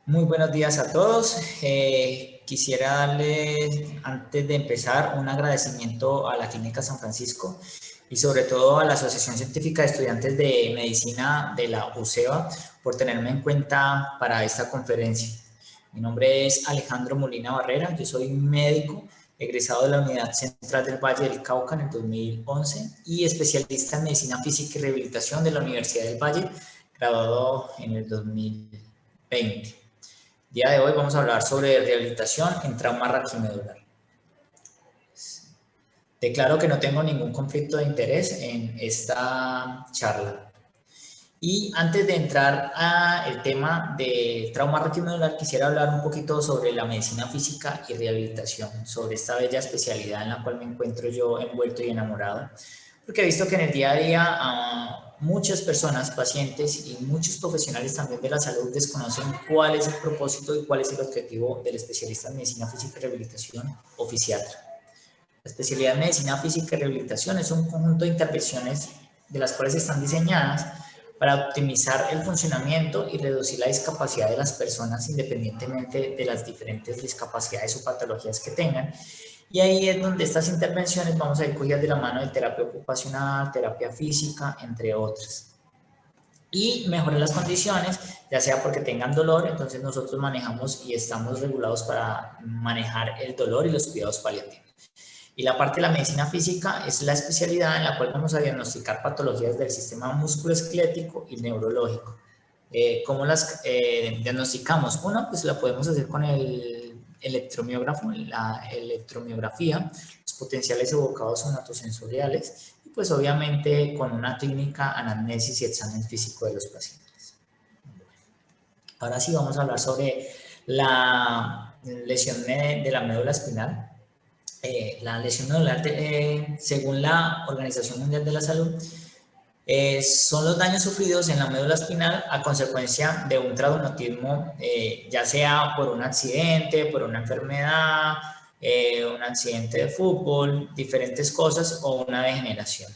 Muy buenos días a todos. Quisiera darles, antes de empezar, un agradecimiento a la Clínica San Francisco y sobre todo a la Asociación Científica de Estudiantes de Medicina de la UCEBA por tenerme en cuenta para esta conferencia. Mi nombre es Alejandro Molina Barrera, yo soy médico egresado de la Unidad Central del Valle del Cauca en el 2011 y especialista en Medicina Física y Rehabilitación de la Universidad del Valle, graduado en el 2020. El día de hoy vamos a hablar sobre rehabilitación en trauma raquimedular. Declaro que no tengo ningún conflicto de interés en esta charla. Y antes de entrar al tema de trauma raquimedular, quisiera hablar un poquito sobre la medicina física y rehabilitación, sobre esta bella especialidad en la cual me encuentro yo envuelto y enamorado, porque he visto que en el día a día muchas personas, pacientes y muchos profesionales también de la salud desconocen cuál es el propósito y cuál es el objetivo del especialista en medicina física y rehabilitación o fisiatra. La especialidad en medicina física y rehabilitación es un conjunto de intervenciones de las cuales están diseñadas para optimizar el funcionamiento y reducir la discapacidad de las personas independientemente de las diferentes discapacidades o patologías que tengan. Y ahí es donde estas intervenciones vamos a ir cogidas de la mano de terapia ocupacional, terapia física, entre otras. Y mejorar las condiciones, ya sea porque tengan dolor, entonces nosotros manejamos y estamos regulados para manejar el dolor y los cuidados paliativos. Y la parte de la medicina física es la especialidad en la cual vamos a diagnosticar patologías del sistema musculoesquelético y neurológico. ¿Cómo las diagnosticamos? Una, pues la podemos hacer con el electromiógrafo, la electromiografía, los potenciales evocados sonatosensoriales y pues obviamente con una clínica, anamnesis y examen físico de los pacientes. Ahora sí vamos a hablar sobre la lesión de la médula espinal. La lesión medular, según la Organización Mundial de la Salud, son los daños sufridos en la médula espinal a consecuencia de un traumatismo, ya sea por un accidente, por una enfermedad, un accidente de fútbol, diferentes cosas o una degeneración.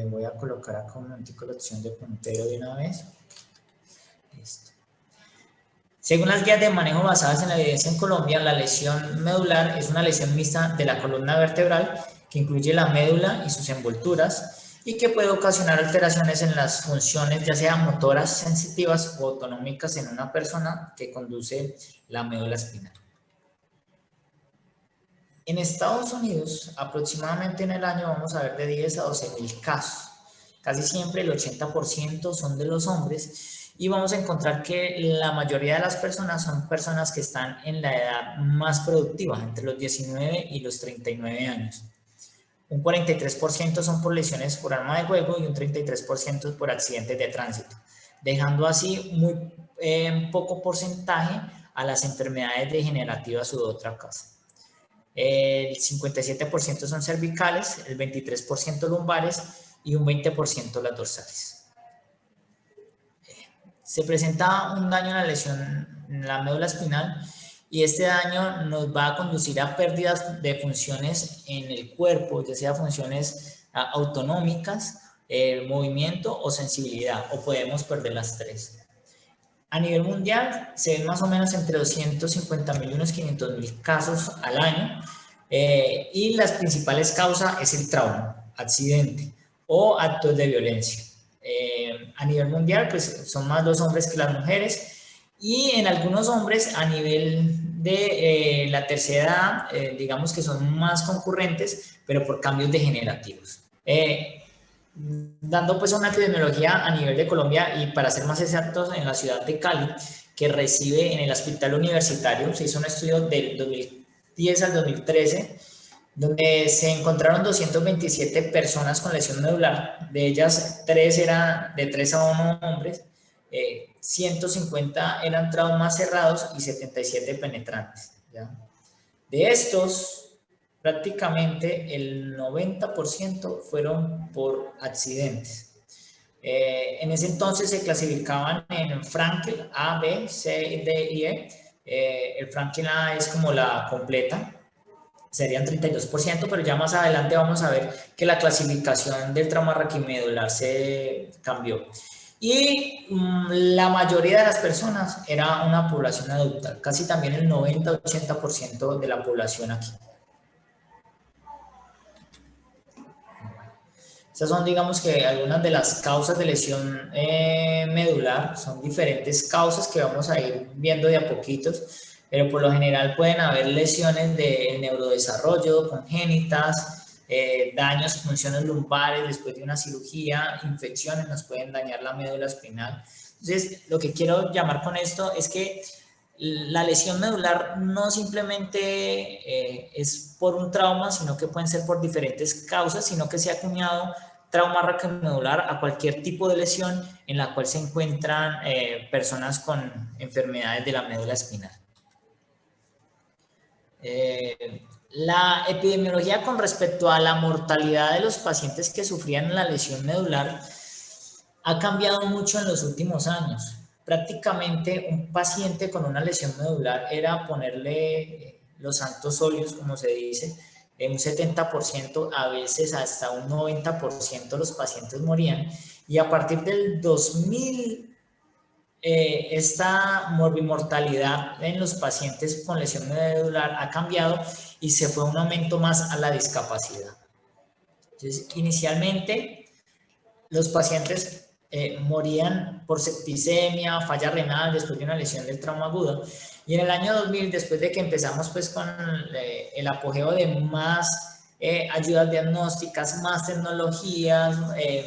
Voy a colocar acá un momentico la opción de puntero de una vez. Listo. Según las guías de manejo basadas en la evidencia en Colombia, la lesión medular es una lesión mixta de la columna vertebral que incluye la médula y sus envolturas y que puede ocasionar alteraciones en las funciones, ya sean motoras sensitivas o autonómicas en una persona que conduce la médula espinal. En Estados Unidos, aproximadamente en el año vamos a ver de 10 a 12 mil casos. Casi siempre el 80% son de los hombres y vamos a encontrar que la mayoría de las personas son personas que están en la edad más productiva, entre los 19 y los 39 años. Un 43% son por lesiones por arma de juego y un 33% por accidentes de tránsito, dejando así muy poco porcentaje a las enfermedades degenerativas u de otra clase. El 57% son cervicales, el 23% lumbares y un 20% las dorsales. Se presenta un daño en la lesión en la médula espinal y este daño nos va a conducir a pérdidas de funciones en el cuerpo, ya sea funciones autonómicas, movimiento o sensibilidad, o podemos perder las tres. A nivel mundial se ven más o menos entre 250.000 y unos 500.000 casos al año y las principales causas es el trauma, accidente o actos de violencia. A nivel mundial pues son más los hombres que las mujeres y en algunos hombres a nivel de la tercera edad digamos que son más concurrentes pero por cambios degenerativos. Dando pues una epidemiología a nivel de Colombia y para ser más exactos en la ciudad de Cali, que recibe en el hospital universitario, se hizo un estudio del 2010 al 2013, donde se encontraron 227 personas con lesión medular, de ellas 3 eran de 3 a 1 hombres, 150 eran traumas cerrados y 77 penetrantes, ¿ya? De estos, prácticamente el 90% fueron por accidentes. En ese entonces se clasificaban en Frankel A, B, C, D y E. El Frankel A es como la completa, serían 32%, pero ya más adelante vamos a ver que la clasificación del trauma raquimedular se cambió. Y la mayoría de las personas era una población adulta, casi también el 90-80% de la población aquí. Estas son, digamos que, algunas de las causas de lesión medular. Son diferentes causas que vamos a ir viendo de a poquitos, pero por lo general pueden haber lesiones del neurodesarrollo congénitas, daños, funciones lumbares después de una cirugía, infecciones nos pueden dañar la médula espinal. Entonces, lo que quiero llamar con esto es que la lesión medular no simplemente es por un trauma, sino que pueden ser por diferentes causas, sino que se ha acuñado trauma raquimedular a cualquier tipo de lesión en la cual se encuentran personas con enfermedades de la médula espinal. La epidemiología con respecto a la mortalidad de los pacientes que sufrían la lesión medular ha cambiado mucho en los últimos años. Prácticamente un paciente con una lesión medular era ponerle los santos óleos, como se dice, en un 70%, a veces hasta un 90% los pacientes morían. Y a partir del 2000, esta morbimortalidad en los pacientes con lesión medular ha cambiado y se fue un aumento más a la discapacidad. Entonces, inicialmente, los pacientes morían por septicemia, falla renal después de una lesión del trauma agudo. Y en el año 2000, después de que empezamos pues con el apogeo de más ayudas diagnósticas, más tecnologías,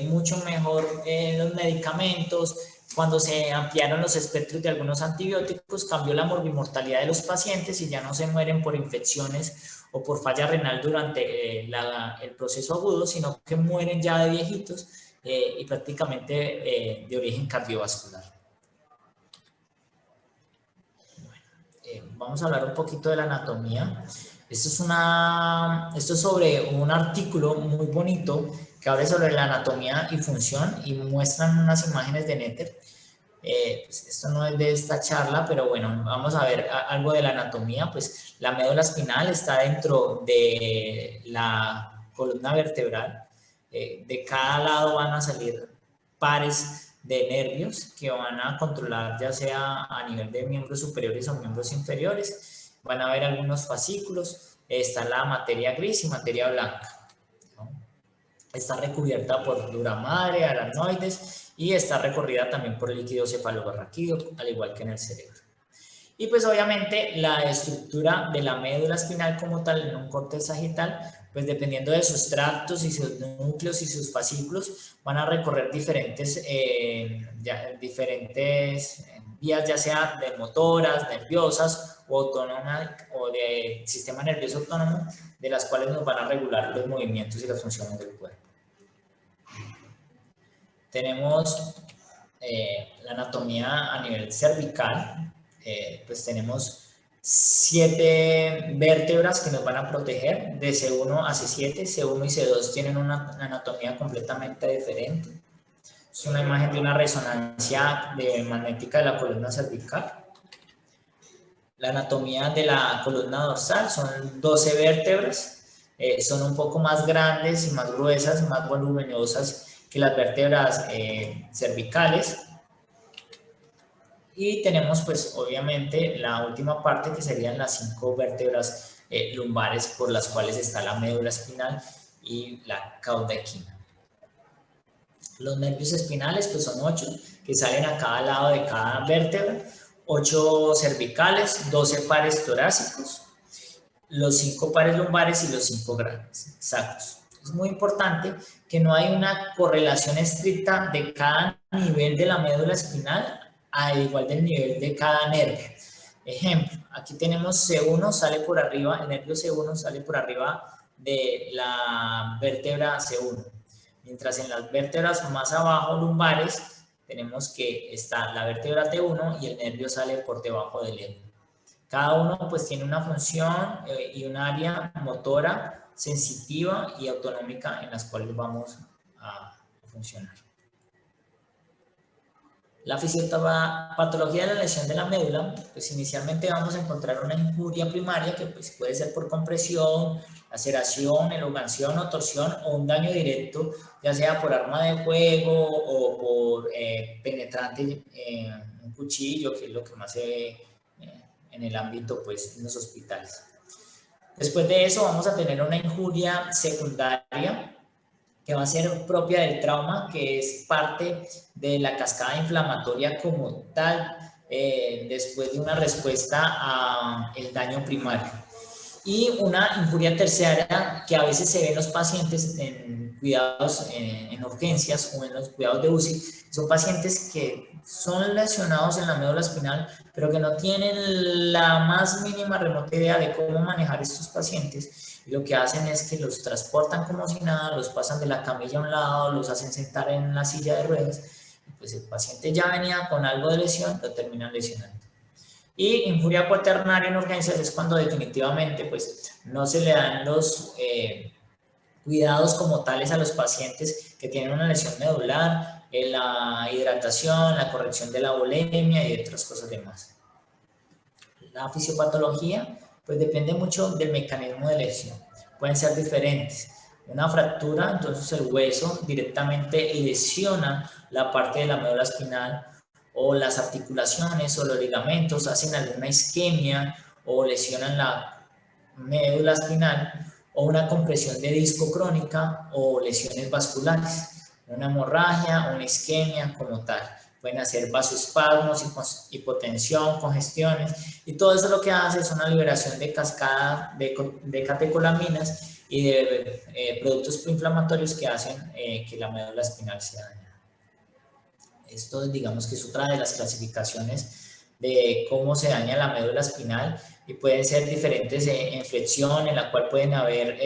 mucho mejor los medicamentos, cuando se ampliaron los espectros de algunos antibióticos, cambió la morbimortalidad de los pacientes y ya no se mueren por infecciones o por falla renal durante el proceso agudo, sino que mueren ya de viejitos y prácticamente de origen cardiovascular. Bueno, vamos a hablar un poquito de la anatomía. Esto es sobre un artículo muy bonito que habla sobre la anatomía y función y muestran unas imágenes de Netter. Pues esto no es de esta charla, pero bueno, vamos a ver algo de la anatomía. Pues la médula espinal está dentro de la columna vertebral. De cada lado van a salir pares de nervios que van a controlar ya sea a nivel de miembros superiores o miembros inferiores. Van a haber algunos fascículos. Está la materia gris y materia blanca, ¿no? Está recubierta por dura madre, aracnoides y está recorrida también por líquido cefalobarraquídeo, al igual que en el cerebro. Y pues obviamente la estructura de la médula espinal como tal en un corte sagital, pues dependiendo de sus tractos y sus núcleos y sus fascículos, van a recorrer diferentes vías, ya sea de motoras, nerviosas o autónomas o de sistema nervioso autónomo, de las cuales nos van a regular los movimientos y las funciones del cuerpo. Tenemos la anatomía a nivel cervical. Pues tenemos 7 vértebras que nos van a proteger de C1 a C7. C1 y C2 tienen una anatomía completamente diferente. Es una imagen de una resonancia magnética de la columna cervical. La anatomía de la columna dorsal son 12 vértebras. Son un poco más grandes y más gruesas, más voluminosas que las vértebras cervicales. Y tenemos pues obviamente la última parte que serían las 5 vértebras lumbares por las cuales está la médula espinal y la cauda equina. Los nervios espinales pues son 8 que salen a cada lado de cada vértebra, 8 cervicales, 12 pares torácicos, los 5 pares lumbares y los 5 grandes sacros. Es muy importante que no hay una correlación estricta de cada nivel de la médula espinal al igual del nivel de cada nervio. Ejemplo, aquí tenemos C1 sale por arriba, el nervio C1 sale por arriba de la vértebra C1. Mientras en las vértebras más abajo, lumbares, tenemos que está la vértebra T1 y el nervio sale por debajo del nervio. Cada uno pues tiene una función y un área motora, sensitiva y autonómica en las cuales vamos a funcionar. La fisiopatología de la lesión de la médula, pues inicialmente vamos a encontrar una injuria primaria que pues, puede ser por compresión, laceración, elongación o torsión o un daño directo, ya sea por arma de fuego o por penetrante, un cuchillo, que es lo que más se ve en el ámbito, pues, en los hospitales. Después de eso vamos a tener una injuria secundaria, que va a ser propia del trauma, que es parte de la cascada inflamatoria como tal, después de una respuesta al daño primario. Y una injuria terciaria que a veces se ve en los pacientes en cuidados en urgencias o en los cuidados de UCI. Son pacientes que son lesionados en la médula espinal, pero que no tienen la más mínima remota idea de cómo manejar estos pacientes. Y lo que hacen es que los transportan como si nada, los pasan de la camilla a un lado, los hacen sentar en la silla de ruedas. Y pues el paciente ya venía con algo de lesión, lo terminan lesionando. Y injuria cuaternaria en urgencias es cuando definitivamente pues, no se le dan los cuidados como tales a los pacientes que tienen una lesión medular, la hidratación, la corrección de la bulimia y otras cosas demás. La fisiopatología pues depende mucho del mecanismo de lesión. Pueden ser diferentes. Una fractura, entonces el hueso directamente lesiona la parte de la médula espinal, o las articulaciones o los ligamentos hacen alguna isquemia o lesionan la médula espinal, o una compresión de disco crónica o lesiones vasculares, una hemorragia, una isquemia como tal. Pueden hacer vasoespasmos, hipotensión, congestiones, y todo eso lo que hace es una liberación de cascada de catecolaminas y de productos proinflamatorios que hacen que la médula espinal se dañe. Esto, digamos que es otra de las clasificaciones de cómo se daña la médula espinal, y pueden ser diferentes en flexión, en la cual pueden haber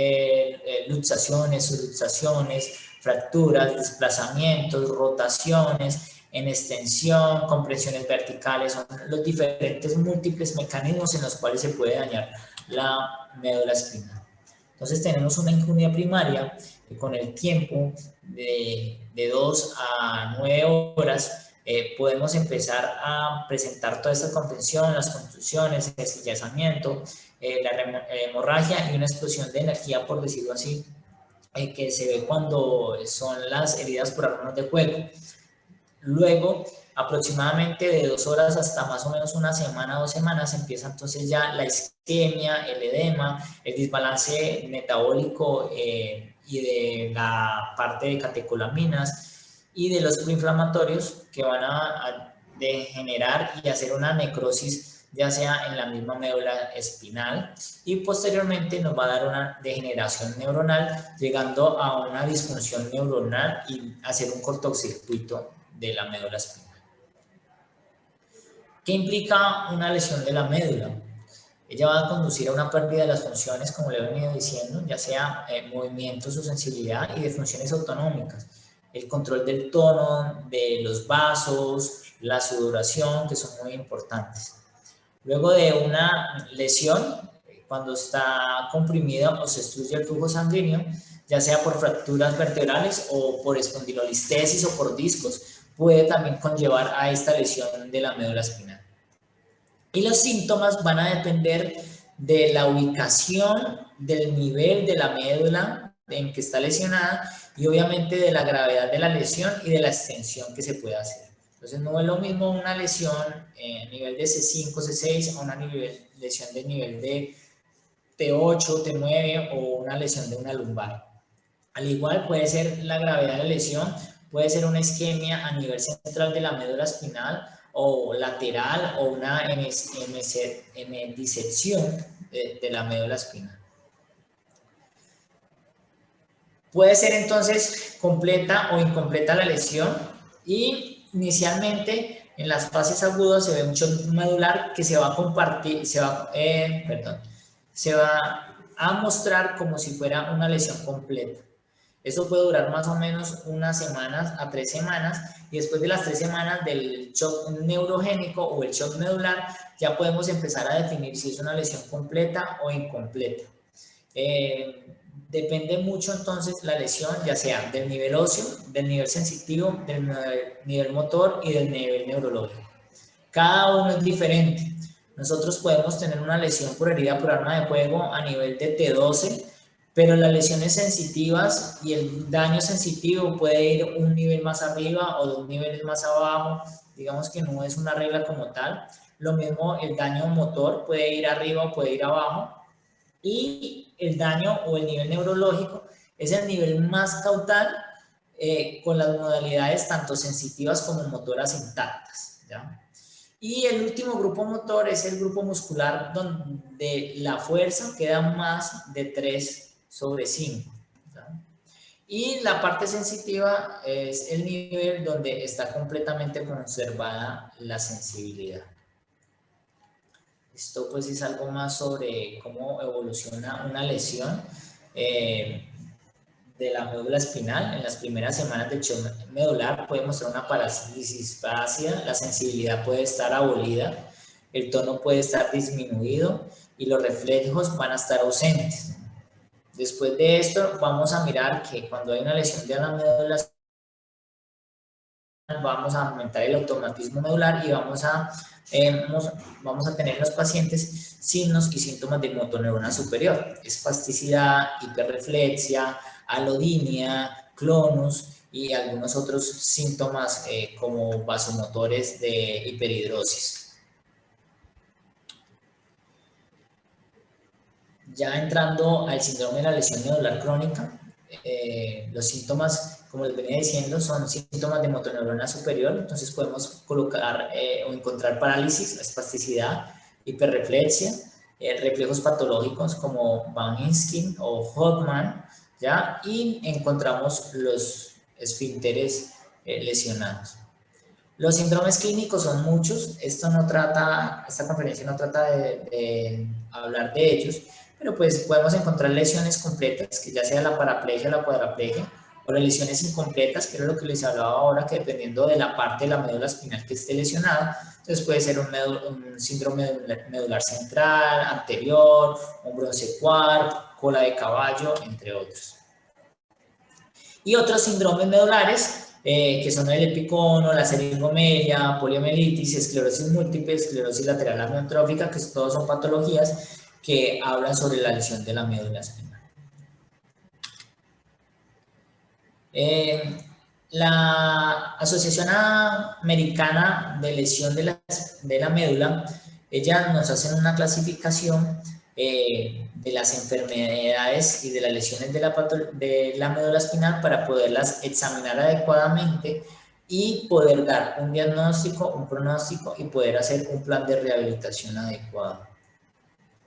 luxaciones, subluxaciones, fracturas, desplazamientos, rotaciones, en extensión, compresiones verticales. Son los diferentes múltiples mecanismos en los cuales se puede dañar la médula espinal. Entonces tenemos una injuria primaria que con el tiempo de 2 a 9 horas podemos empezar a presentar toda esta contención, las contusiones, el estillazamiento, la hemorragia y una explosión de energía, por decirlo así, que se ve cuando son las heridas por armas de fuego. Luego, aproximadamente de 2 horas hasta más o menos una semana, 2 semanas, empieza entonces ya la isquemia, el edema, el desbalance metabólico y de la parte de catecolaminas y de los proinflamatorios que van a degenerar y hacer una necrosis, ya sea en la misma médula espinal, y posteriormente nos va a dar una degeneración neuronal, llegando a una disfunción neuronal y hacer un cortocircuito de la médula espinal. ¿Qué implica una lesión de la médula? Ella va a conducir a una pérdida de las funciones, como le he venido diciendo, ya sea movimientos o sensibilidad, y de funciones autonómicas. El control del tono, de los vasos, la sudoración, que son muy importantes. Luego de una lesión, cuando está comprimida o se obstruye el flujo sanguíneo, ya sea por fracturas vertebrales o por espondilolistesis o por discos, puede también conllevar a esta lesión de la médula espinal. Y los síntomas van a depender de la ubicación, del nivel de la médula en que está lesionada, y obviamente de la gravedad de la lesión y de la extensión que se puede hacer. Entonces no es lo mismo una lesión a nivel de C5, C6 a una lesión de nivel de T8, T9 o una lesión de una lumbar. Al igual puede ser la gravedad de la lesión, puede ser una isquemia a nivel central de la médula espinal o lateral, o una disección de la médula espinal. Puede ser entonces completa o incompleta la lesión, y inicialmente en las fases agudas se ve un shock medular que se va a compartir, se va a mostrar como si fuera una lesión completa. Esto puede durar más o menos unas semanas a 3 semanas, y después de las 3 semanas del shock neurogénico o el shock medular, ya podemos empezar a definir si es una lesión completa o incompleta. Depende mucho entonces la lesión, ya sea del nivel óseo, del nivel sensitivo, del nivel motor y del nivel neurológico. Cada uno es diferente. Nosotros podemos tener una lesión por herida por arma de fuego a nivel de T12, pero las lesiones sensitivas y el daño sensitivo puede ir un nivel más arriba o 2 niveles más abajo. Digamos que no es una regla como tal. Lo mismo el daño motor puede ir arriba o puede ir abajo. Y el daño o el nivel neurológico es el nivel más caudal con las modalidades tanto sensitivas como motoras intactas, ¿ya? Y el último grupo motor es el grupo muscular donde la fuerza queda más de 3/5. ¿Ya? Y la parte sensitiva es el nivel donde está completamente conservada la sensibilidad. Esto pues es algo más sobre cómo evoluciona una lesión de la médula espinal. En las primeras semanas del shock medular puede mostrar una parálisis fascia, la sensibilidad puede estar abolida, el tono puede estar disminuido y los reflejos van a estar ausentes. Después de esto vamos a mirar que cuando hay una lesión de la médula espinal vamos a aumentar el automatismo medular y vamos a tener en los pacientes signos y síntomas de motoneurona superior, espasticidad, hiperreflexia, alodinia, clonus y algunos otros síntomas como vasomotores de hiperhidrosis. Ya entrando al síndrome de la lesión medular crónica, los síntomas, como les venía diciendo, son síntomas de motoneurona superior, entonces podemos colocar o encontrar parálisis, espasticidad, hiperreflexia, reflejos patológicos como Van Inskin o Hoffman, ¿ya? Y encontramos los esfínteres lesionados. Los síndromes clínicos son muchos, esta conferencia no trata de hablar de ellos, pero pues podemos encontrar lesiones completas, que ya sea la paraplegia o la cuadraplegia, o las lesiones incompletas, que es lo que les hablaba ahora, que dependiendo de la parte de la médula espinal que esté lesionada, entonces puede ser un síndrome medular central, anterior, un bronce quad, cola de caballo, entre otros. Y otros síndromes medulares, que son el epicono, la seringomelia, poliomielitis, esclerosis múltiple, esclerosis lateral amiotrófica, que todos son patologías que hablan sobre la lesión de la médula espinal. La Asociación Americana de Lesión de la Médula, ellas nos hacen una clasificación de las enfermedades y de las lesiones de la médula espinal para poderlas examinar adecuadamente y poder dar un diagnóstico, un pronóstico y poder hacer un plan de rehabilitación adecuado.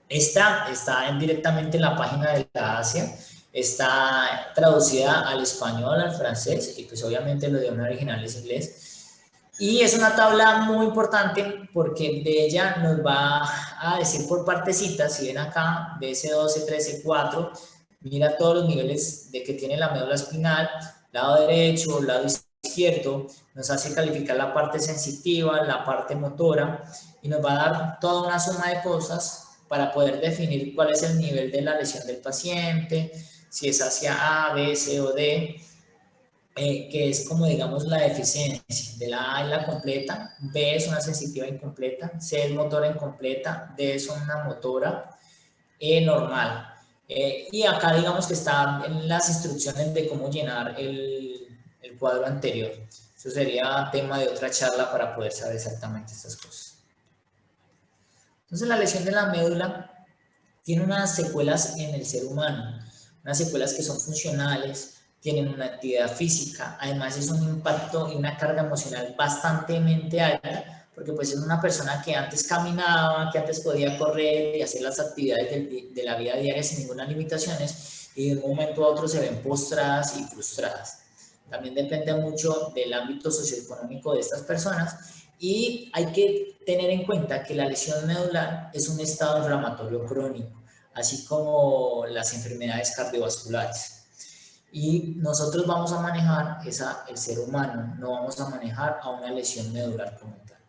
Esta está directamente en la página de la ASIA, está traducida al español, al francés y pues obviamente el idioma original es inglés. Y es una tabla muy importante porque de ella nos va a decir por partecitas, si ven acá, BS12, 13, 4, mira todos los niveles de que tiene la médula espinal, lado derecho, lado izquierdo, nos hace calificar la parte sensitiva, la parte motora y nos va a dar toda una suma de cosas para poder definir cuál es el nivel de la lesión del paciente, si es hacia A, B, C o D, que es como digamos la deficiencia. De la A es la completa, B es una sensitiva incompleta, C es motora incompleta, D es una motora normal. Y acá digamos que están en las instrucciones de cómo llenar el cuadro anterior. Eso sería tema de otra charla para poder saber exactamente estas cosas. Entonces la lesión de la médula tiene unas secuelas en el ser humano, unas secuelas que son funcionales, tienen una actividad física, además es un impacto y una carga emocional bastante alta, porque pues es una persona que antes caminaba, que antes podía correr y hacer las actividades de la vida diaria sin ninguna limitaciones, y de un momento a otro se ven postradas y frustradas. También depende mucho del ámbito socioeconómico de estas personas, y hay que tener en cuenta que la lesión medular es un estado inflamatorio crónico, así como las enfermedades cardiovasculares. Y nosotros vamos a manejar el ser humano, no vamos a manejar a una lesión medular como tal.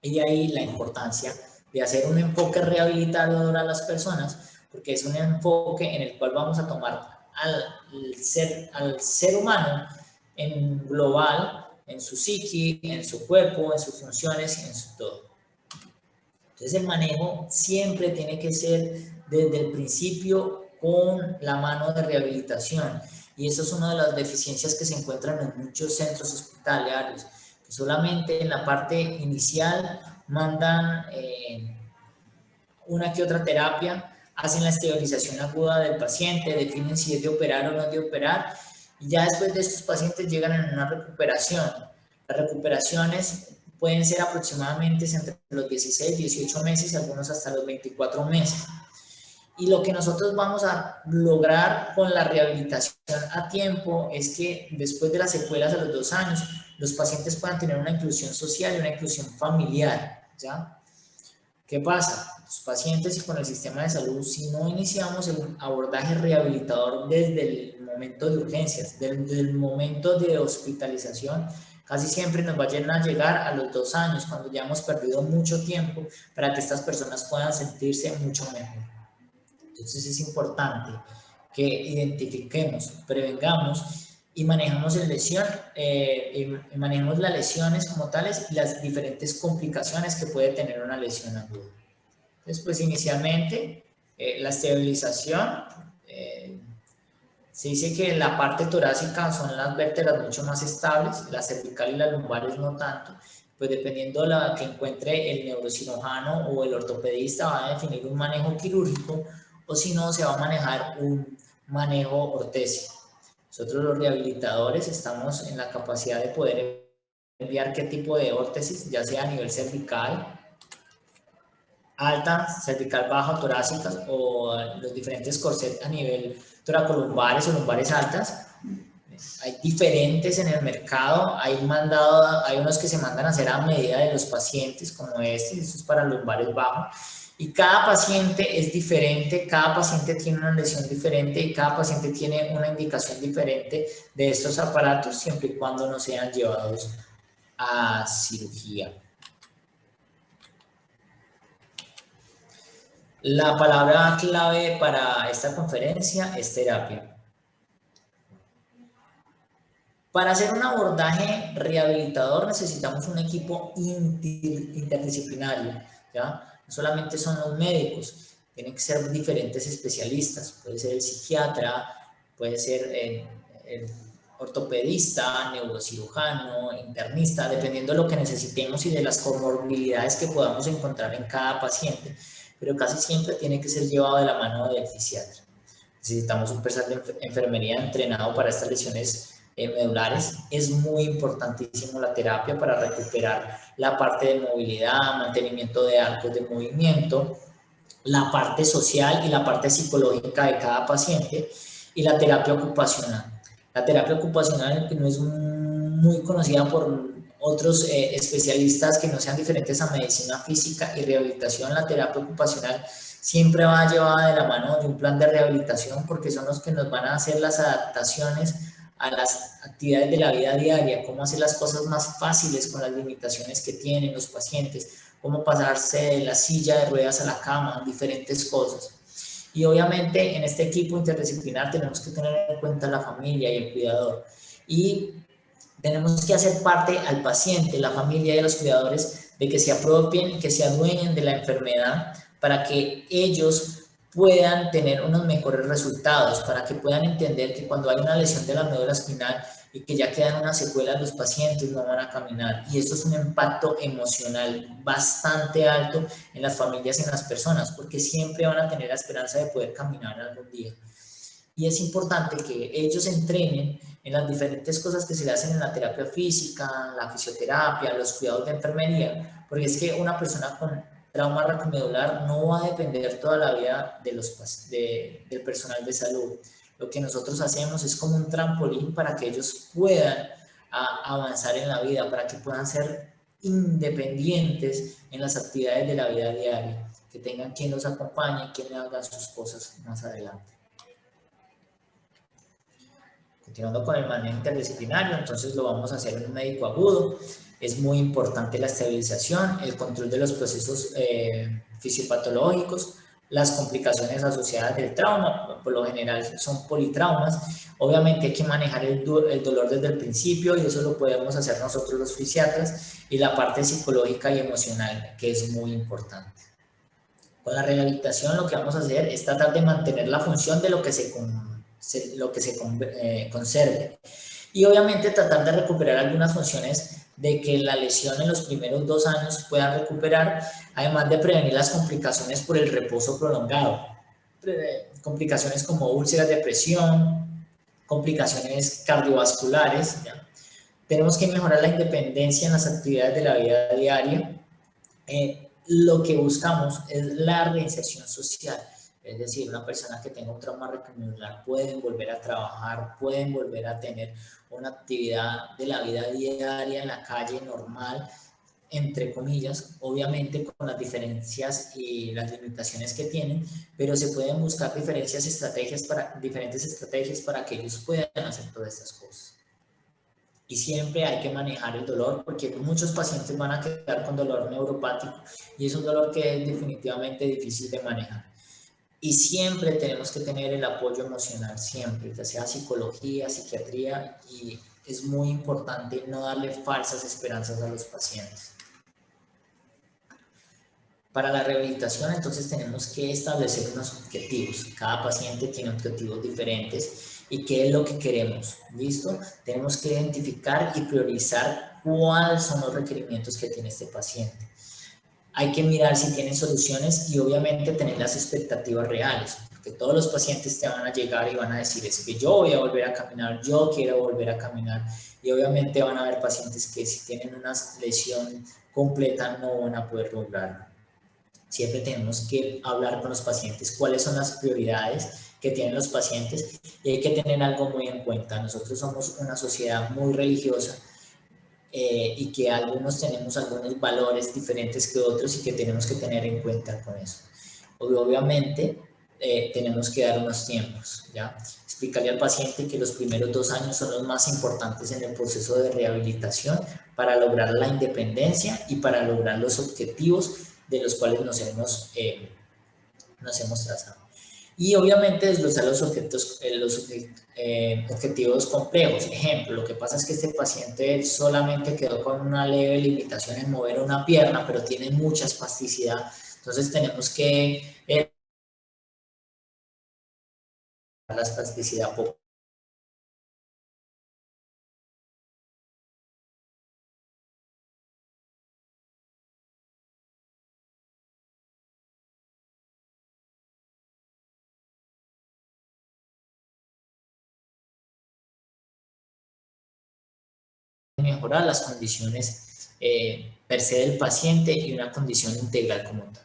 Y de ahí la importancia de hacer un enfoque rehabilitador a las personas, porque es un enfoque en el cual vamos a tomar al ser humano en global, en su psiqui, en su cuerpo, en sus funciones y en su todo. Entonces el manejo siempre tiene que ser desde el principio con la mano de rehabilitación, y eso es una de las deficiencias que se encuentran en muchos centros hospitalarios, que solamente en la parte inicial mandan una que otra terapia, hacen la estabilización aguda del paciente, definen si es de operar o no es de operar, y ya después de estos pacientes llegan en una recuperación. Las recuperaciones pueden ser aproximadamente entre los 16, 18 meses, algunos hasta los 24 meses. Y lo que nosotros vamos a lograr con la rehabilitación a tiempo es que después de las secuelas a los 2 años, los pacientes puedan tener una inclusión social y una inclusión familiar, ¿ya? ¿Qué pasa? Los pacientes y con el sistema de salud, si no iniciamos el abordaje rehabilitador desde el momento de urgencias, desde el momento de hospitalización, casi siempre nos vayan a llegar a los 2 años, cuando ya hemos perdido mucho tiempo para que estas personas puedan sentirse mucho mejor. Entonces es importante que identifiquemos, prevengamos y manejemos manejemos las lesiones como tales y las diferentes complicaciones que puede tener una lesión aguda. Entonces, pues inicialmente la estabilización, se dice que la parte torácica son las vértebras mucho más estables, la cervical y las lumbares no tanto, pues dependiendo de la que encuentre el neurocirujano o el ortopedista va a definir un manejo quirúrgico, o si no, se va a manejar un manejo ortésico. Nosotros los rehabilitadores estamos en la capacidad de poder enviar qué tipo de órtesis, ya sea a nivel cervical, alta, cervical baja, torácicas, o los diferentes corsets a nivel toracolumbares o lumbares altas. Hay diferentes en el mercado, hay unos que se mandan a hacer a medida de los pacientes, como este, esto es para lumbares bajos. Y cada paciente es diferente, cada paciente tiene una lesión diferente y cada paciente tiene una indicación diferente de estos aparatos, siempre y cuando no sean llevados a cirugía. La palabra clave para esta conferencia es terapia. Para hacer un abordaje rehabilitador necesitamos un equipo interdisciplinario, ¿ya? No solamente son los médicos, tienen que ser diferentes especialistas, puede ser el psiquiatra, puede ser el ortopedista, neurocirujano, internista, dependiendo de lo que necesitemos y de las comorbilidades que podamos encontrar en cada paciente, pero casi siempre tiene que ser llevado de la mano del fisiatra. Necesitamos un personal de enfermería entrenado para estas lesiones medulares. Es muy importantísimo la terapia para recuperar la parte de movilidad, mantenimiento de arcos de movimiento, la parte social y la parte psicológica de cada paciente, y la terapia ocupacional. La terapia ocupacional, que no es muy conocida por otros especialistas que no sean diferentes a medicina física y rehabilitación, la terapia ocupacional siempre va llevada de la mano de un plan de rehabilitación, porque son los que nos van a hacer las adaptaciones a las actividades de la vida diaria, cómo hacer las cosas más fáciles con las limitaciones que tienen los pacientes, cómo pasarse de la silla de ruedas a la cama, diferentes cosas. Y obviamente en este equipo interdisciplinar tenemos que tener en cuenta la familia y el cuidador. Y tenemos que hacer parte al paciente, la familia y los cuidadores de que se apropien y que se adueñen de la enfermedad para que ellos puedan tener unos mejores resultados, para que puedan entender que cuando hay una lesión de la médula espinal y que ya quedan unas secuelas, los pacientes no van a caminar. Y esto es un impacto emocional bastante alto en las familias y en las personas, porque siempre van a tener la esperanza de poder caminar algún día. Y es importante que ellos entrenen en las diferentes cosas que se le hacen en la terapia física, la fisioterapia, los cuidados de enfermería, porque es que una persona con trauma raquimedular no va a depender toda la vida del personal de salud. Lo que nosotros hacemos es como un trampolín para que ellos puedan avanzar en la vida, para que puedan ser independientes en las actividades de la vida diaria, que tengan quien los acompañe, quien haga sus cosas más adelante. Continuando con el manejo interdisciplinario, entonces lo vamos a hacer en un médico agudo. Es muy importante la estabilización, el control de los procesos fisiopatológicos, las complicaciones asociadas del trauma, por lo general son politraumas. Obviamente hay que manejar el dolor desde el principio y eso lo podemos hacer nosotros los fisiatras, y la parte psicológica y emocional, que es muy importante. Con la rehabilitación lo que vamos a hacer es tratar de mantener la función de lo que conserve. Y obviamente tratar de recuperar algunas funciones de que la lesión en los primeros 2 años pueda recuperar, además de prevenir las complicaciones por el reposo prolongado. Complicaciones como úlceras de presión, complicaciones cardiovasculares, ¿ya? Tenemos que mejorar la independencia en las actividades de la vida diaria. Lo que buscamos es la reinserción social, es decir, una persona que tenga un trauma retromuscular pueden volver a trabajar, pueden volver a tener una actividad de la vida diaria en la calle normal, entre comillas, obviamente con las diferencias y las limitaciones que tienen, pero se pueden buscar diferentes estrategias para que ellos puedan hacer todas estas cosas. Y siempre hay que manejar el dolor, porque muchos pacientes van a quedar con dolor neuropático y es un dolor que es definitivamente difícil de manejar. Y siempre tenemos que tener el apoyo emocional, siempre, ya sea psicología, psiquiatría, y es muy importante no darle falsas esperanzas a los pacientes. Para la rehabilitación, entonces, tenemos que establecer unos objetivos. Cada paciente tiene objetivos diferentes y qué es lo que queremos, ¿listo? Tenemos que identificar y priorizar cuáles son los requerimientos que tiene este paciente. Hay que mirar si tienen soluciones y obviamente tener las expectativas reales, porque todos los pacientes te van a llegar y van a decir, es que yo voy a volver a caminar, yo quiero volver a caminar, y obviamente van a haber pacientes que si tienen una lesión completa no van a poder lograrlo. Siempre tenemos que hablar con los pacientes cuáles son las prioridades que tienen los pacientes, y hay que tener algo muy en cuenta. Nosotros somos una sociedad muy religiosa, y que algunos tenemos algunos valores diferentes que otros y que tenemos que tener en cuenta con eso. Obviamente tenemos que dar unos tiempos, ¿ya? Explicarle al paciente que los primeros 2 años son los más importantes en el proceso de rehabilitación para lograr la independencia y para lograr los objetivos de los cuales nos hemos trazado. Y obviamente desglosar los objetivos complejos. Ejemplo, lo que pasa es que este paciente solamente quedó con una leve limitación en mover una pierna, pero tiene mucha espasticidad. Entonces tenemos que la espasticidad poco. Mejorar las condiciones per se del paciente y una condición integral como tal.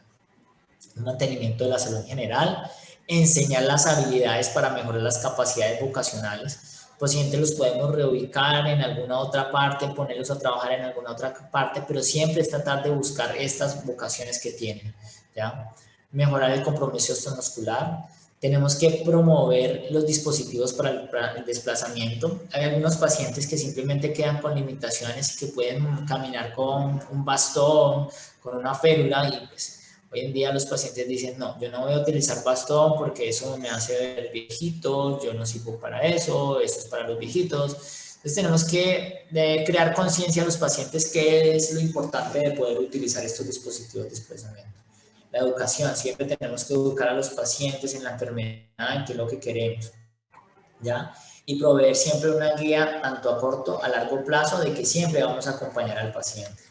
Un mantenimiento de la salud en general, enseñar las habilidades para mejorar las capacidades vocacionales. Pacientes los podemos reubicar en alguna otra parte, ponerlos a trabajar en alguna otra parte, pero siempre es tratar de buscar estas vocaciones que tienen, ¿ya? Mejorar el compromiso osteomuscular. Tenemos que promover los dispositivos para el desplazamiento. Hay algunos pacientes que simplemente quedan con limitaciones y que pueden caminar con un bastón, con una férula, y pues hoy en día los pacientes dicen, no, yo no voy a utilizar bastón porque eso me hace ver viejito, yo no sirvo para eso, eso es para los viejitos. Entonces tenemos que crear conciencia a los pacientes qué es lo importante de poder utilizar estos dispositivos de desplazamiento. La educación, siempre tenemos que educar a los pacientes en la enfermedad, en qué es lo que queremos, ¿ya? Y proveer siempre una guía tanto a corto, a largo plazo, de que siempre vamos a acompañar al paciente.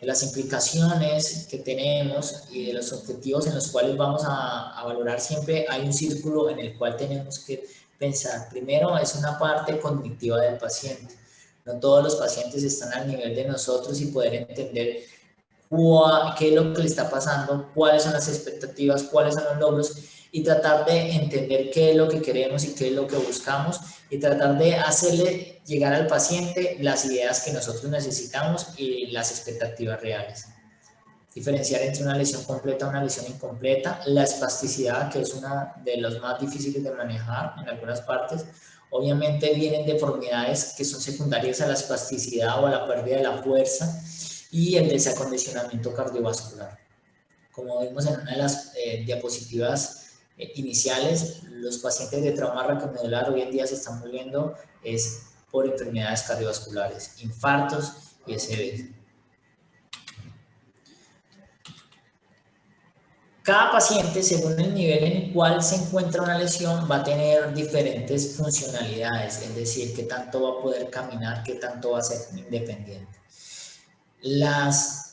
De las implicaciones que tenemos y de los objetivos en los cuales vamos a valorar, siempre hay un círculo en el cual tenemos que pensar. Primero es una parte cognitiva del paciente. No todos los pacientes están al nivel de nosotros y poder entender qué es lo que le está pasando, cuáles son las expectativas, cuáles son los logros, y tratar de entender qué es lo que queremos y qué es lo que buscamos, y tratar de hacerle llegar al paciente las ideas que nosotros necesitamos y las expectativas reales. Diferenciar entre una lesión completa y una lesión incompleta. La espasticidad, que es una de las más difíciles de manejar en algunas partes. Obviamente vienen deformidades que son secundarias a la espasticidad o a la pérdida de la fuerza, y el desacondicionamiento cardiovascular. como vimos en una de las diapositivas iniciales, los pacientes de trauma raquimedular hoy en día se están muriendo es por enfermedades cardiovasculares, infartos y SB. Cada paciente, según el nivel en el cual se encuentra una lesión, va a tener diferentes funcionalidades, es decir, qué tanto va a poder caminar, qué tanto va a ser independiente. Las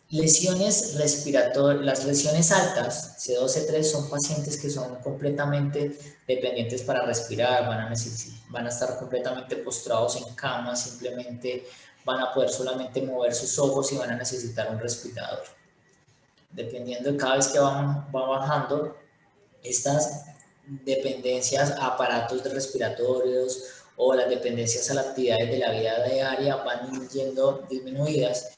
lesiones respiratorias, las lesiones altas, C2, C3, son pacientes que son completamente dependientes para respirar, van a estar completamente postrados en cama, simplemente van a poder solamente mover sus ojos y van a necesitar un respirador. Dependiendo de cada vez que va bajando, estas dependencias a aparatos respiratorios o las dependencias a las actividades de la vida diaria van yendo disminuidas,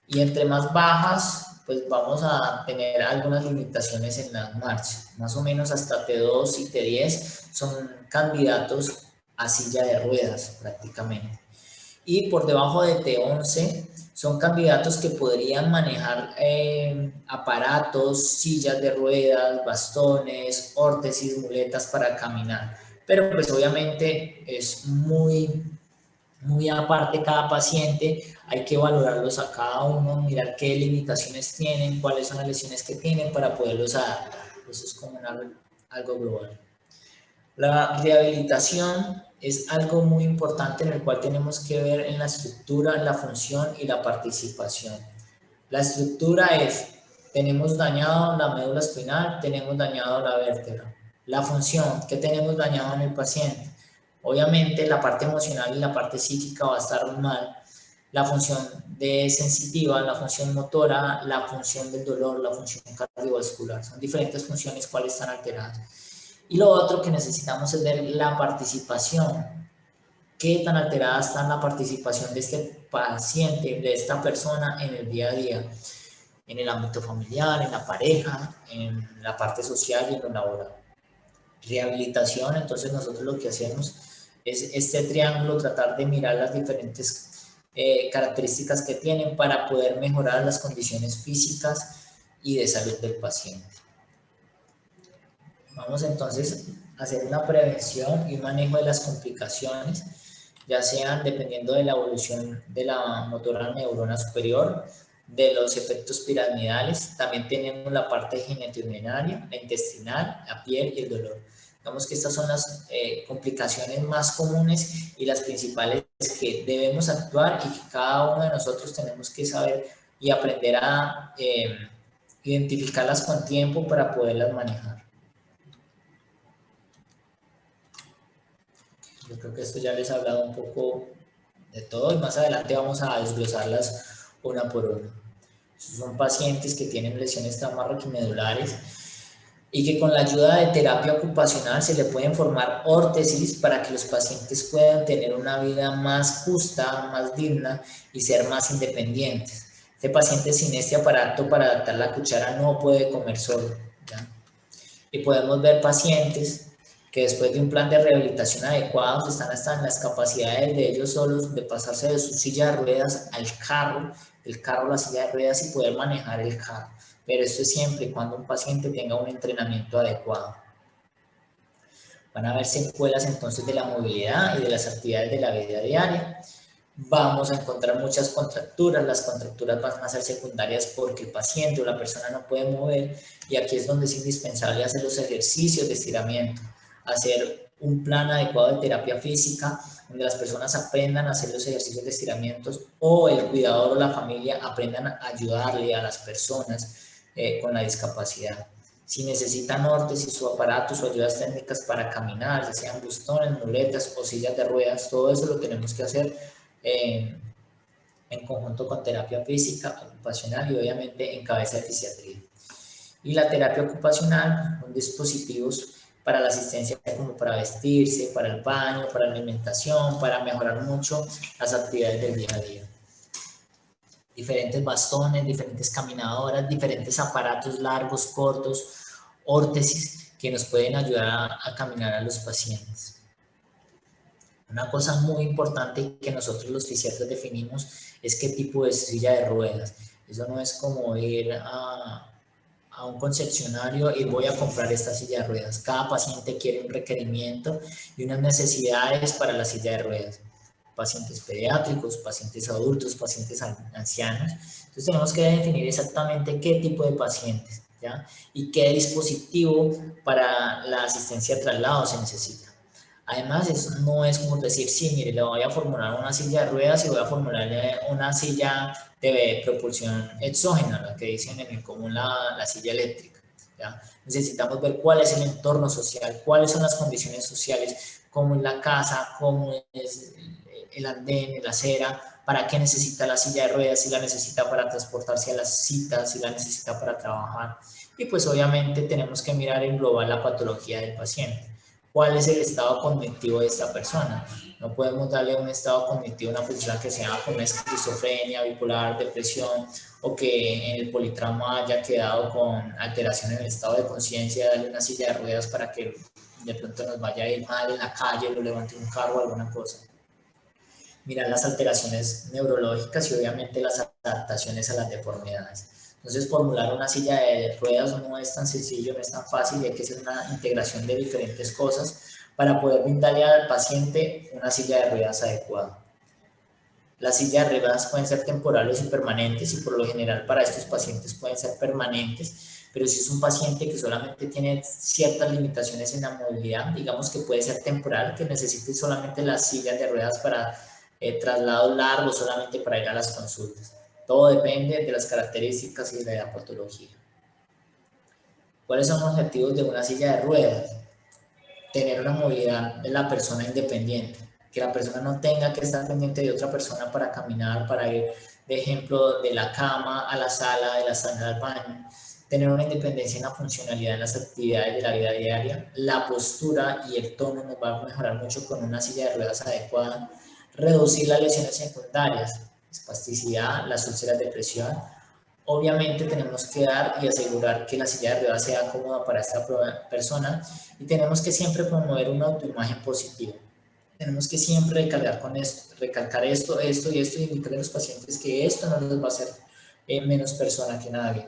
y entre más bajas, pues vamos a tener algunas limitaciones en las marchas. Más o menos hasta T2 y T10 son candidatos a silla de ruedas prácticamente. Y por debajo de T11 son candidatos que podrían manejar aparatos, sillas de ruedas, bastones, órtesis, muletas para caminar. Pero pues obviamente es muy aparte cada paciente, hay que valorarlos a cada uno, mirar qué limitaciones tienen, cuáles son las lesiones que tienen para poderlos adaptar. Eso es como algo global. La rehabilitación es algo muy importante en el cual tenemos que ver en la estructura, la función y la participación. La estructura es, tenemos dañado la médula espinal, tenemos dañado la vértebra. La función, ¿qué tenemos dañado en el paciente? Obviamente la parte emocional y la parte psíquica va a estar mal. La función sensitiva, la función motora, la función del dolor, la función cardiovascular. Son diferentes funciones cuáles están alteradas. Y lo otro que necesitamos es ver la participación. ¿Qué tan alterada está la participación de este paciente, de esta persona en el día a día? En el ámbito familiar, en la pareja, en la parte social y en lo laboral. Rehabilitación, entonces nosotros lo que hacemos es este triángulo, tratar de mirar las diferentes características que tienen para poder mejorar las condiciones físicas y de salud del paciente. Vamos entonces a hacer una prevención y un manejo de las complicaciones, ya sean dependiendo de la evolución de la motora neurona superior, de los efectos piramidales. También tenemos la parte genitourinaria, la intestinal, la piel y el dolor. Digamos que estas son las complicaciones más comunes y las principales que debemos actuar y que cada uno de nosotros tenemos que saber y aprender a identificarlas con tiempo para poderlas manejar. Yo creo que esto ya les he hablado un poco de todo y más adelante vamos a desglosarlas una por una. Son pacientes que tienen lesiones traumarraquimedulares y que con la ayuda de terapia ocupacional se le pueden formar órtesis para que los pacientes puedan tener una vida más justa, más digna y ser más independientes. Este paciente sin este aparato para adaptar la cuchara no puede comer solo, ¿ya? Y podemos ver pacientes que después de un plan de rehabilitación adecuado están hasta en las capacidades de ellos solos de pasarse de su silla de ruedas al carro, el carro a la silla de ruedas y poder manejar el carro. Pero esto es siempre y cuando un paciente tenga un entrenamiento adecuado. Van a haber secuelas entonces de la movilidad y de las actividades de la vida diaria. Vamos a encontrar muchas contracturas, las contracturas van a ser secundarias porque el paciente o la persona no puede mover, y aquí es donde es indispensable hacer los ejercicios de estiramiento, hacer un plan adecuado de terapia física donde las personas aprendan a hacer los ejercicios de estiramientos o el cuidador o la familia aprendan a ayudarle a las personas con la discapacidad. Si necesitan órtesis o aparatos o ayudas técnicas para caminar, ya sean bastones, muletas o sillas de ruedas, todo eso lo tenemos que hacer en conjunto con terapia física, ocupacional y obviamente en cabeza de fisiatría. Y la terapia ocupacional son dispositivos para la asistencia como para vestirse, para el baño, para la alimentación, para mejorar mucho las actividades del día a día. Diferentes bastones, diferentes caminadoras, diferentes aparatos largos, cortos, órtesis que nos pueden ayudar a caminar a los pacientes. Una cosa muy importante que nosotros los fisiatras definimos es qué tipo de silla de ruedas. Eso no es como ir a a un concesionario y voy a comprar esta silla de ruedas. Cada paciente quiere un requerimiento y unas necesidades para la silla de ruedas. Pacientes pediátricos, pacientes adultos, pacientes ancianos. Entonces tenemos que definir exactamente qué tipo de pacientes, ¿ya? Y qué dispositivo para la asistencia a traslado se necesita. Además, no es como decir, sí, mire, le voy a formular una silla de ruedas y voy a formularle una silla de propulsión exógena, la que dicen en el común la silla eléctrica, ¿ya? Necesitamos ver cuál es el entorno social, cuáles son las condiciones sociales, cómo es la casa, cómo es el andén, la acera, para qué necesita la silla de ruedas, si la necesita para transportarse a las citas, si la necesita para trabajar. Y pues obviamente tenemos que mirar en global la patología del paciente. ¿Cuál es el estado cognitivo de esta persona? No podemos darle un estado cognitivo a una persona que sea con esquizofrenia, bipolar, depresión, o que en el politrauma haya quedado con alteración en el estado de conciencia, darle una silla de ruedas para que de pronto nos vaya a ir mal en la calle, lo levante un carro o alguna cosa. Mirar las alteraciones neurológicas y obviamente las adaptaciones a las deformidades. Entonces, formular una silla de ruedas no es tan sencillo, no es tan fácil, y hay que hacer una integración de diferentes cosas para poder brindarle al paciente una silla de ruedas adecuada. Las sillas de ruedas pueden ser temporales y permanentes, y por lo general para estos pacientes pueden ser permanentes, pero si es un paciente que solamente tiene ciertas limitaciones en la movilidad, digamos que puede ser temporal, que necesite solamente las sillas de ruedas para traslados largos, solamente para ir a las consultas. Todo depende de las características y de la patología. ¿Cuáles son los objetivos de una silla de ruedas? Tener una movilidad de la persona independiente, que la persona no tenga que estar pendiente de otra persona para caminar, para ir, de ejemplo, de la cama a la sala, de la sala al baño. Tener una independencia en la funcionalidad en las actividades de la vida diaria. La postura y el tono nos va a mejorar mucho con una silla de ruedas adecuada. Reducir las lesiones secundarias, espasticidad, las úlceras de presión. Obviamente tenemos que dar y asegurar que la silla de ruedas sea cómoda para esta persona, y tenemos que siempre promover una autoimagen positiva. Tenemos que siempre recalcar esto y indicarle a los pacientes que esto no les va a hacer menos persona que nadie,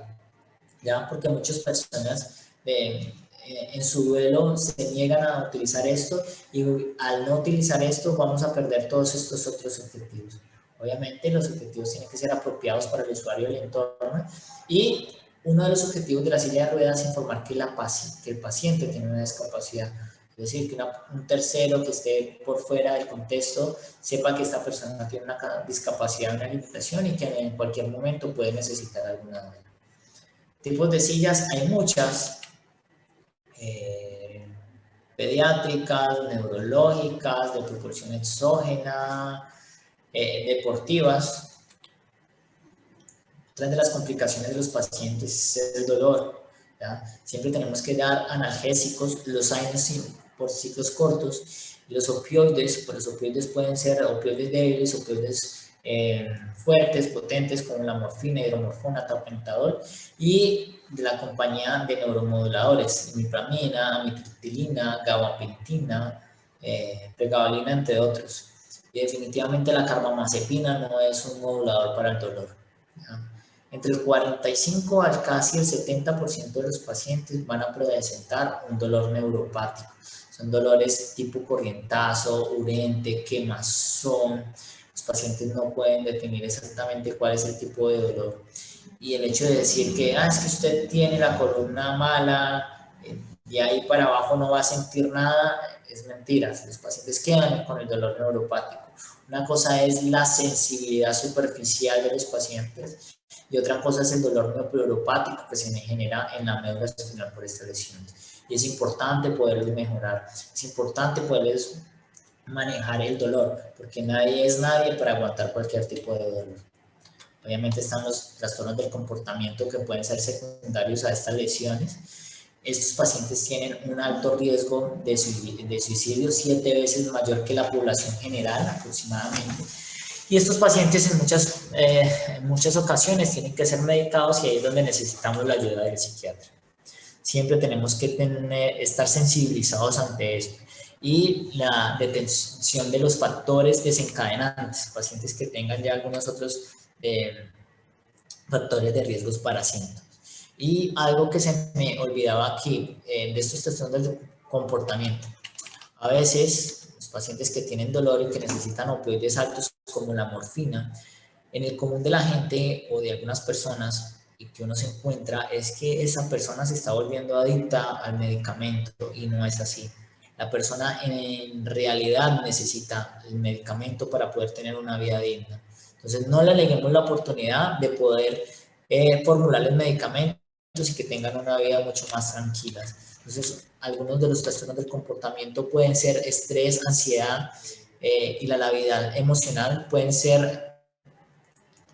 ¿ya? Porque muchas personas en su duelo se niegan a utilizar esto, y al no utilizar esto vamos a perder todos estos otros objetivos. Obviamente los objetivos tienen que ser apropiados para el usuario y el entorno, y uno de los objetivos de la silla de ruedas es informar que el paciente tiene una discapacidad. Es decir, que un tercero que esté por fuera del contexto sepa que esta persona tiene una discapacidad, una limitación, y que en cualquier momento puede necesitar alguna de ellas. Tipos de sillas hay muchas, pediátricas, neurológicas, de propulsión exógena, deportivas. Otra de las complicaciones de los pacientes es el dolor, ¿ya? Siempre tenemos que dar analgésicos, los AINES por ciclos cortos, y los opioides, pues los opioides pueden ser opioides débiles, opioides fuertes, potentes, como la morfina, hidromorfona, tapentadol, y de la compañía de neuromoduladores, imipramina, amitriptilina, gabapentina, pregabalina, entre otros. Y definitivamente la carbamazepina no es un modulador para el dolor, ¿ya? Entre el 45 al casi el 70% de los pacientes van a presentar un dolor neuropático. Son dolores tipo corrientazo, urente, quemazón. Los pacientes no pueden definir exactamente cuál es el tipo de dolor. Y el hecho de decir que, es que usted tiene la columna mala, de ahí para abajo no va a sentir nada, es mentira. Los pacientes quedan con el dolor neuropático. Una cosa es la sensibilidad superficial de los pacientes, y otra cosa es el dolor neuropático que se genera en la médula espinal por estas lesiones. Y es importante poderles mejorar, es importante poderles manejar el dolor, porque nadie es nadie para aguantar cualquier tipo de dolor. Obviamente están los trastornos del comportamiento que pueden ser secundarios a estas lesiones. Estos pacientes tienen un alto riesgo de suicidio, 7 veces mayor que la población general aproximadamente. Y estos pacientes en muchas ocasiones tienen que ser medicados, y ahí es donde necesitamos la ayuda del psiquiatra. Siempre tenemos que estar sensibilizados ante esto. Y la detención de los factores desencadenantes, pacientes que tengan ya algunos otros factores de riesgos para síntomas. Y algo que se me olvidaba aquí, de estos trastornos del comportamiento. A veces, los pacientes que tienen dolor y que necesitan opioides altos como la morfina, en el común de la gente o de algunas personas y que uno se encuentra es que esa persona se está volviendo adicta al medicamento y no es así. La persona en realidad necesita el medicamento para poder tener una vida digna. Entonces no le neguemos la oportunidad de poder formularles medicamentos y que tengan una vida mucho más tranquila. Entonces algunos de los trastornos del comportamiento pueden ser estrés, ansiedad y la labilidad emocional pueden ser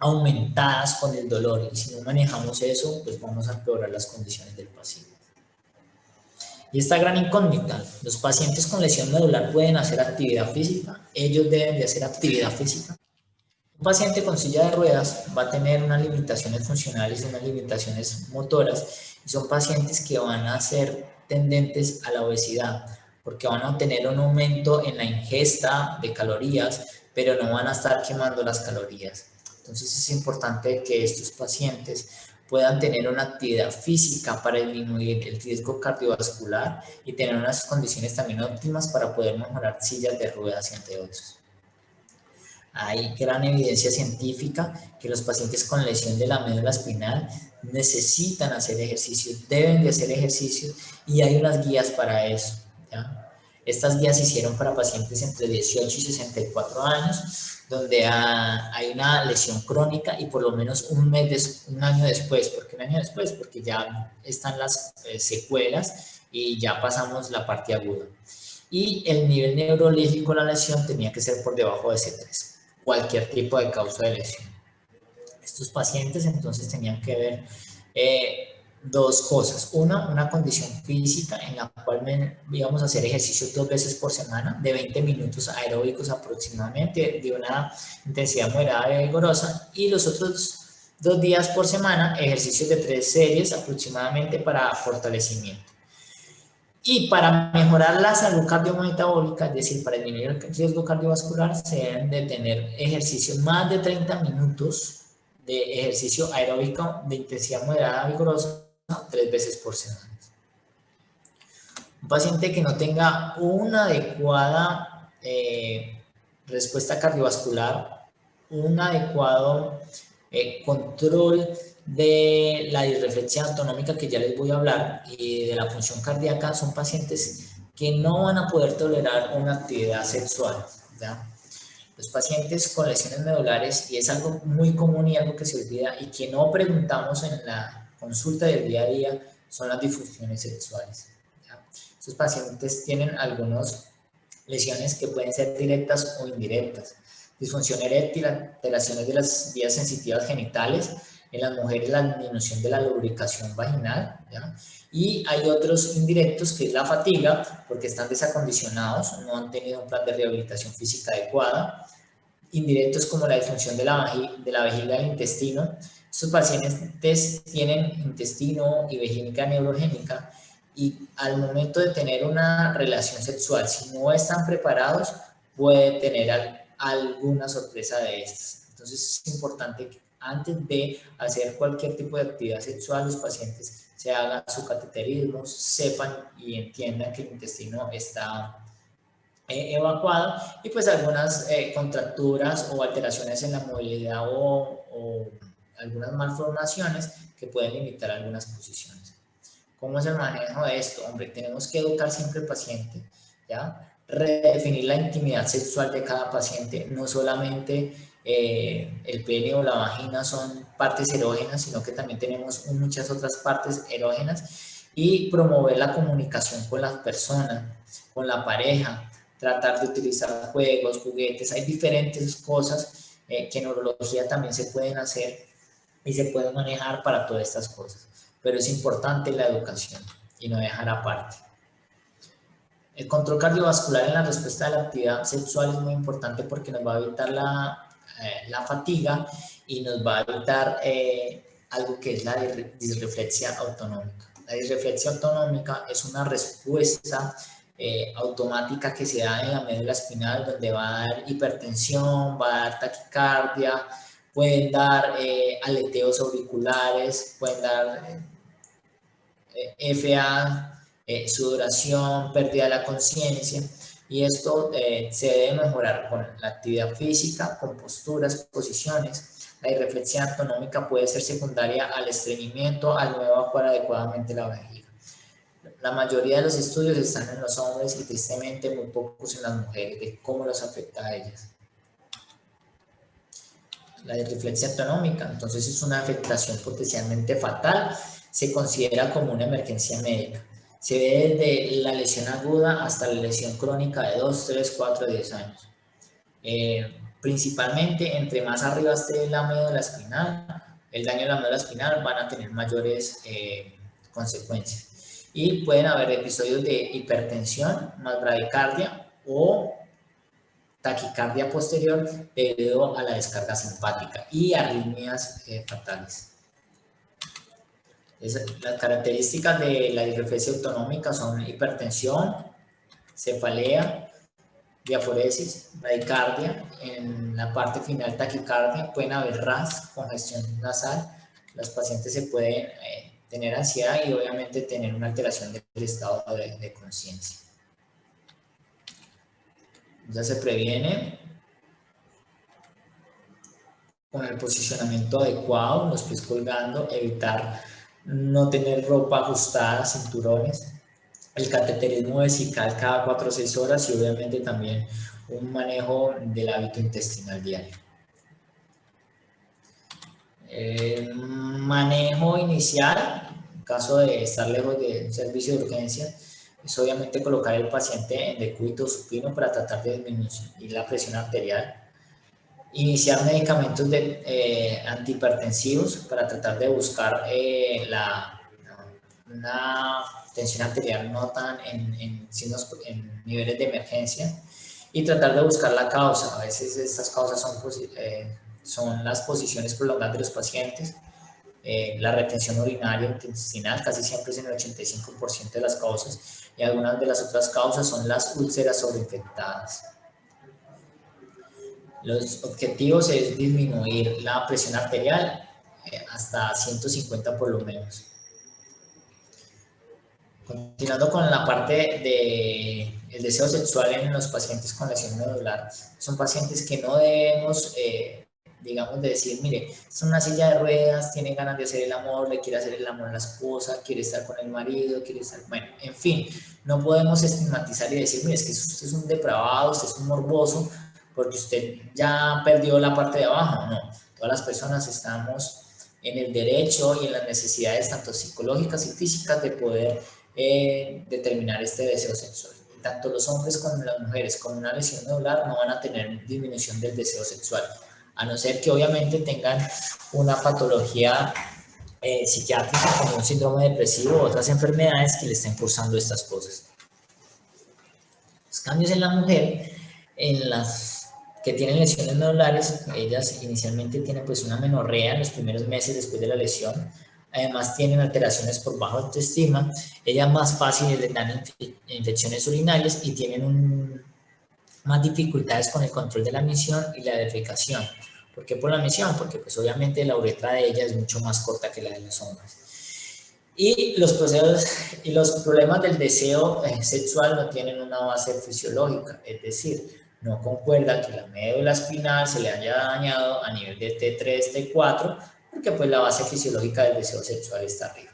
aumentadas con el dolor y si no manejamos eso, pues vamos a empeorar las condiciones del paciente. Y esta gran incógnita, los pacientes con lesión medular pueden hacer actividad física, ellos deben de hacer actividad física. Un paciente con silla de ruedas va a tener unas limitaciones funcionales y unas limitaciones motoras y son pacientes que van a ser tendentes a la obesidad porque van a tener un aumento en la ingesta de calorías, pero no van a estar quemando las calorías. Entonces es importante que estos pacientes puedan tener una actividad física para disminuir el riesgo cardiovascular y tener unas condiciones también óptimas para poder mejorar sillas de ruedas, entre otros. Hay gran evidencia científica que los pacientes con lesión de la médula espinal necesitan hacer ejercicio, deben de hacer ejercicio y hay unas guías para eso, ¿ya? Estas guías se hicieron para pacientes entre 18 y 64 años, donde hay una lesión crónica y por lo menos un año después. ¿Por qué un año después? Porque ya están las secuelas y ya pasamos la parte aguda. Y el nivel neurológico de la lesión tenía que ser por debajo de C3, cualquier tipo de causa de lesión. Estos pacientes entonces tenían que ver dos cosas. Una condición física en la cual íbamos a hacer ejercicios 2 veces por semana de 20 minutos aeróbicos aproximadamente, de una intensidad moderada y vigorosa, y los otros 2 días por semana ejercicios de 3 series aproximadamente para fortalecimiento. Y para mejorar la salud cardiometabólica, es decir, para disminuir el riesgo cardiovascular, se deben de tener ejercicios más de 30 minutos de ejercicio aeróbico de intensidad moderada vigorosa 3 veces por semana. Un paciente que no tenga una adecuada respuesta cardiovascular, un adecuado control de la disreflexia autonómica que ya les voy a hablar y de la función cardíaca, son pacientes que no van a poder tolerar una actividad sexual, ¿ya? Los pacientes con lesiones medulares, y es algo muy común y algo que se olvida y que no preguntamos en la consulta del día a día, son las disfunciones sexuales, ¿ya? Estos pacientes tienen algunas lesiones que pueden ser directas o indirectas. Disfunción eréctil, alteraciones de las vías sensitivas genitales, en las mujeres la disminución de la lubricación vaginal, ¿ya? Y hay otros indirectos que es la fatiga, porque están desacondicionados, no han tenido un plan de rehabilitación física adecuada. Indirectos como la disfunción de la vejiga del intestino. Estos pacientes tienen intestino y vejiga neurogénica y al momento de tener una relación sexual, si no están preparados, puede tener alguna sorpresa de estas. Entonces es importante que antes de hacer cualquier tipo de actividad sexual, los pacientes se hagan su cateterismo, sepan y entiendan que el intestino está evacuado y pues algunas contracturas o alteraciones en la movilidad o algunas malformaciones que pueden limitar algunas posiciones. ¿Cómo es el manejo de esto? Hombre, tenemos que educar siempre al paciente, ¿ya? Redefinir la intimidad sexual de cada paciente, no solamente el pene o la vagina son partes erógenas, sino que también tenemos muchas otras partes erógenas y promover la comunicación con las personas, con la pareja, tratar de utilizar juegos, juguetes, hay diferentes cosas que en neurología también se pueden hacer y se pueden manejar para todas estas cosas, pero es importante la educación y no dejar aparte. El control cardiovascular en la respuesta de la actividad sexual es muy importante porque nos va a evitar la fatiga y nos va a evitar algo que es la disreflexia autonómica. La disreflexia autonómica es una respuesta automática que se da en la médula espinal donde va a dar hipertensión, va a dar taquicardia, pueden dar aleteos auriculares, pueden dar FA, sudoración, pérdida de la conciencia, y esto se debe mejorar con la actividad física, con posturas, posiciones. La irreflexia autonómica puede ser secundaria al estreñimiento, al no evacuar adecuadamente la vejiga. La mayoría de los estudios están en los hombres y tristemente muy pocos en las mujeres, de cómo los afecta a ellas. La disreflexia autonómica, entonces es una afectación potencialmente fatal, se considera como una emergencia médica. Se ve desde la lesión aguda hasta la lesión crónica de 2, 3, 4, 10 años. Principalmente, entre más arriba esté la médula espinal, el daño de la médula espinal van a tener mayores consecuencias. Y pueden haber episodios de hipertensión, más bradicardia o taquicardia posterior debido a la descarga simpática y arritmias fatales. Las características de la disreflexia autonómica son hipertensión, cefalea, diaforesis, bradicardia, en la parte final taquicardia, pueden haber RAS, congestión nasal, los pacientes se pueden tener ansiedad y obviamente tener una alteración del estado de conciencia. Ya se previene con el posicionamiento adecuado, los pies colgando, evitar no tener ropa ajustada, cinturones, el cateterismo vesical cada 4 o 6 horas y obviamente también un manejo del hábito intestinal diario. Manejo inicial, en caso de estar lejos de un servicio de urgencia, es obviamente colocar al paciente en decúbito supino para tratar de disminuir la presión arterial. Iniciar medicamentos antihipertensivos para tratar de buscar una tensión arterial no tan en niveles de emergencia y tratar de buscar la causa. A veces estas causas son las posiciones prolongadas de los pacientes, la retención urinaria intestinal, casi siempre es en el 85% de las causas, y algunas de las otras causas son las úlceras sobreinfectadas. Los objetivos es disminuir la presión arterial hasta 150 por lo menos. Continuando con la parte del deseo sexual en los pacientes con lesión medular, son pacientes que no debemos, digamos, de decir, mire, es una silla de ruedas, tiene ganas de hacer el amor, le quiere hacer el amor a la esposa, quiere estar con el marido, quiere estar, bueno, en fin, no podemos estigmatizar y decir, mire, es que usted es un depravado, usted es un morboso, porque usted ya perdió la parte de abajo. No, todas las personas estamos en el derecho y en las necesidades tanto psicológicas y físicas de poder determinar este deseo sexual. Tanto los hombres como las mujeres con una lesión medular no van a tener disminución del deseo sexual, a no ser que obviamente tengan una patología psiquiátrica como un síndrome depresivo o otras enfermedades que le estén cursando estas cosas. Los cambios en la mujer, en las que tienen lesiones medulares, ellas inicialmente tienen pues una menorrea en los primeros meses después de la lesión, además tienen alteraciones por baja autoestima, ellas más fáciles les dan infecciones urinarias y tienen más dificultades con el control de la misión y la defecación. ¿Por qué por la misión? Porque pues obviamente la uretra de ella es mucho más corta que la de los hombres. Y los procesos y los problemas del deseo sexual no tienen una base fisiológica, es decir, no concuerda que la médula espinal se le haya dañado a nivel de T3, T4, porque pues la base fisiológica del deseo sexual está arriba.